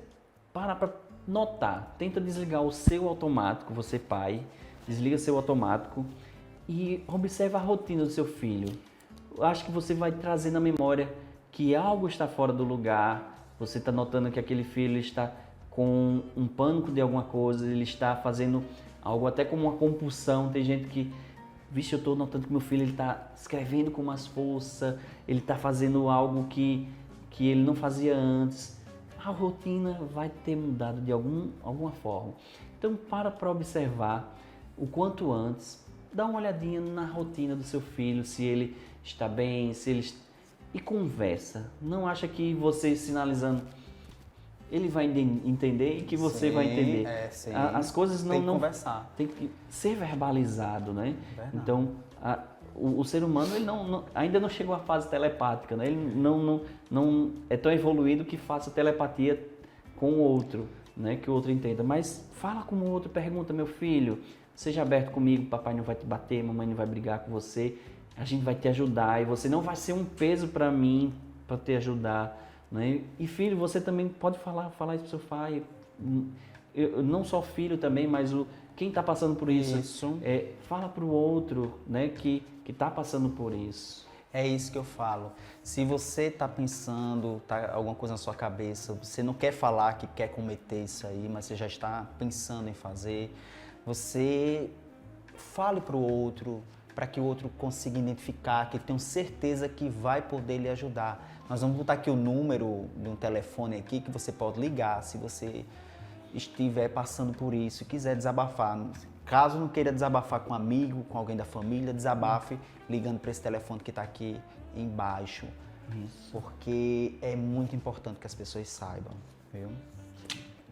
para notar, tenta desligar o seu automático, você pai, desliga seu automático e observa a rotina do seu filho. Eu acho que você vai trazer na memória que algo está fora do lugar, você está notando que aquele filho está com um pânico de alguma coisa, ele está fazendo algo até como uma compulsão. Tem gente que, eu estou notando que meu filho está escrevendo com mais força, ele está fazendo algo que ele não fazia antes. A rotina vai ter mudado de alguma forma. Então, para observar o quanto antes, dá uma olhadinha na rotina do seu filho, se ele está bem, e conversa. Não acha que você sinalizando, ele vai entender e que você vai entender. As coisas não... Tem que conversar. Tem que ser verbalizado, né? Verdade. Então, o ser humano ele ainda não chegou à fase telepática, né? Ele não é tão evoluído que faça telepatia com o outro, né? Que o outro entenda. Mas fala com o outro, pergunta, meu filho, seja aberto comigo, papai não vai te bater, mamãe não vai brigar com você, a gente vai te ajudar e você não vai ser um peso para mim, para te ajudar, né? E filho, você também pode falar isso pro seu pai. Não só filho também, mas quem está passando por isso. Fala para o outro, né, que está passando por isso. É isso que eu falo. Se você está pensando, alguma coisa na sua cabeça, você não quer falar que quer cometer isso aí, mas você já está pensando em fazer, você fale para o outro, para que o outro consiga identificar, que tenha certeza que vai poder lhe ajudar. Nós vamos botar aqui o número de um telefone aqui que você pode ligar se você estiver passando por isso e quiser desabafar. Caso não queira desabafar com um amigo, com alguém da família, desabafe ligando para esse telefone que está aqui embaixo. Isso. Porque é muito importante que as pessoas saibam, viu?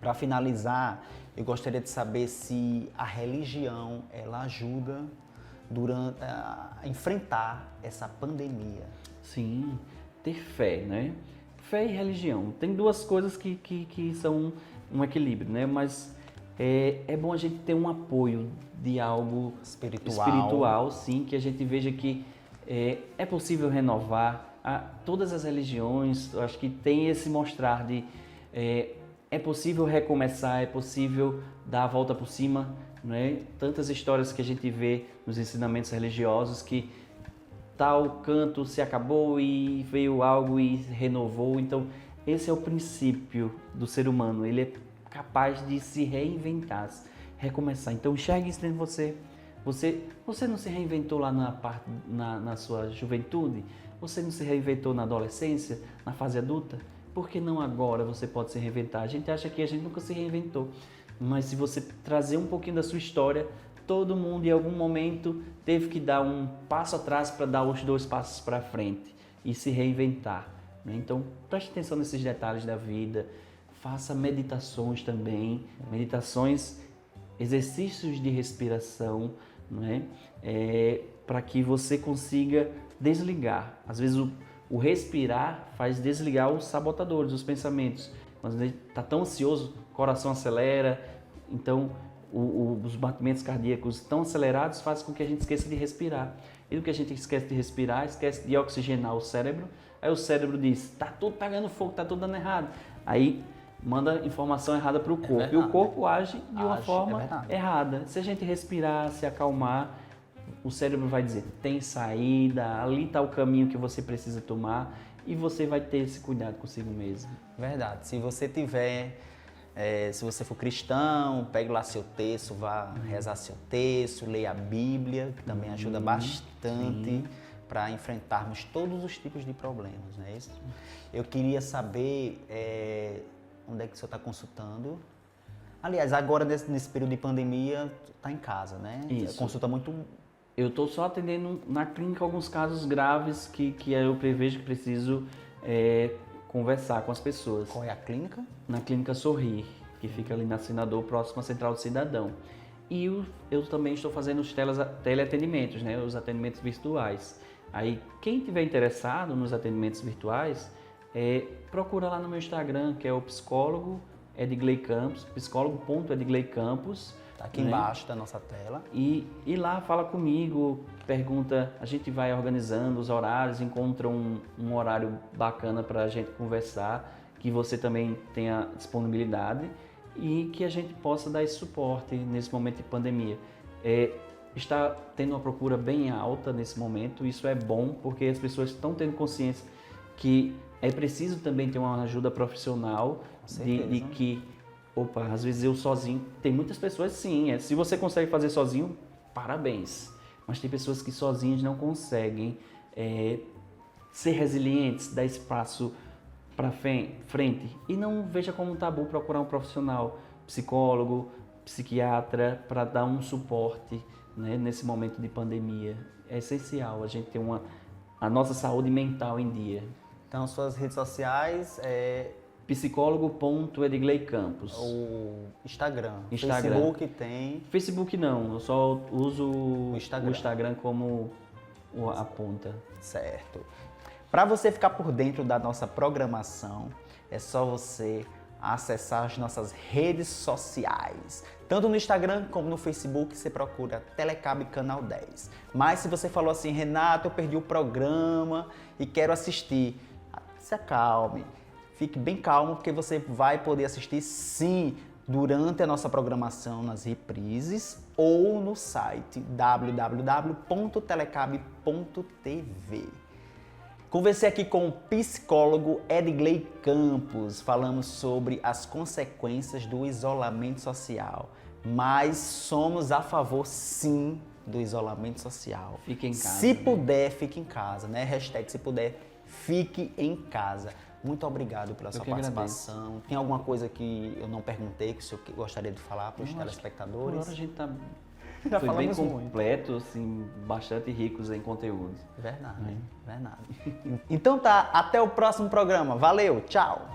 Para finalizar, eu gostaria de saber se a religião ela ajuda durante a enfrentar essa pandemia. Sim, ter fé, né? Fé e religião. Tem duas coisas que são um equilíbrio, né? Mas é bom a gente ter um apoio de algo espiritual, sim, que a gente veja que é possível renovar. Todas as religiões, eu acho que tem esse mostrar de é possível recomeçar, é possível dar a volta por cima, né? Tantas histórias que a gente vê nos ensinamentos religiosos que tal canto se acabou e veio algo e renovou. Então, esse é o princípio do ser humano. Ele é capaz de se reinventar, recomeçar. Então, enxergue isso dentro de você. Você não se reinventou lá na sua juventude? Você não se reinventou na adolescência, na fase adulta? Por que não agora você pode se reinventar? A gente acha que a gente nunca se reinventou. Mas se você trazer um pouquinho da sua história, todo mundo em algum momento teve que dar um passo atrás para dar os 2 passos para frente e se reinventar, né? Então, preste atenção nesses detalhes da vida, faça meditações também, meditações, exercícios de respiração, né? Para que você consiga desligar. Às vezes o respirar faz desligar os sabotadores, os pensamentos. Quando a gente está tão ansioso, o coração acelera, então os batimentos cardíacos tão acelerados fazem com que a gente esqueça de respirar. E do que a gente esquece de respirar, esquece de oxigenar o cérebro, aí o cérebro diz, tá tudo pegando fogo, tá tudo dando errado. Aí manda informação errada para o corpo, e o corpo age de uma forma errada. Se a gente respirar, se acalmar, o cérebro vai dizer, tem saída, ali está o caminho que você precisa tomar, e você vai ter esse cuidado consigo mesmo. Verdade. Se você tiver, se você for cristão, pegue lá seu texto, vá rezar seu texto, leia a Bíblia, que também ajuda bastante para enfrentarmos todos os tipos de problemas, não é isso? Eu queria saber onde é que o senhor está consultando. Aliás, agora nesse período de pandemia, está em casa, né? Isso. Consulta muito... Eu estou só atendendo na clínica alguns casos graves que eu prevejo que preciso conversar com as pessoas. Qual é a clínica? Na Clínica Sorrir, que fica ali na Senador, próximo à Central do Cidadão. E eu também estou fazendo os teleatendimentos, né? Os atendimentos virtuais. Aí, quem tiver interessado nos atendimentos virtuais, procura lá no meu Instagram, que é o psicólogo Edgley Campos, psicólogo.edgley Campos. Tá aqui embaixo da nossa tela. E lá fala comigo, pergunta, a gente vai organizando os horários, encontra um horário bacana para a gente conversar, que você também tenha disponibilidade e que a gente possa dar esse suporte nesse momento de pandemia. Está tendo uma procura bem alta nesse momento, isso é bom porque as pessoas estão tendo consciência que é preciso também ter uma ajuda profissional de que, opa, às vezes eu sozinho, tem muitas pessoas sim, se você consegue fazer sozinho, parabéns, mas tem pessoas que sozinhas não conseguem ser resilientes, dar espaço para frente e não veja como um tabu procurar um profissional, psicólogo, psiquiatra, para dar um suporte, né, nesse momento de pandemia. É essencial a gente ter a nossa saúde mental em dia. Então, suas redes sociais psicólogo.edgley Campos. O Instagram. Facebook tem? Facebook não, eu só uso o Instagram como a ponta. Certo. Para você ficar por dentro da nossa programação, é só você acessar as nossas redes sociais. Tanto no Instagram como no Facebook, você procura Telecab Canal 10. Mas se você falou assim, Renato, eu perdi o programa e quero assistir, se acalme. Fique bem calmo, porque você vai poder assistir sim durante a nossa programação nas reprises ou no site www.telecab.tv. Conversei aqui com o psicólogo Edgley Campos. Falamos sobre as consequências do isolamento social. Mas somos a favor, sim, do isolamento social. Fique em casa. Se puder, fique em casa, né? Hashtag se puder, fique em casa. Muito obrigado pela sua participação. Agradeço. Tem alguma coisa que eu não perguntei que o senhor gostaria de falar para os telespectadores? Agora a gente tá Já foi bem falamos muito. completo, assim, bastante ricos em conteúdo. Verdade, verdade. Então tá, até o próximo programa. Valeu, tchau!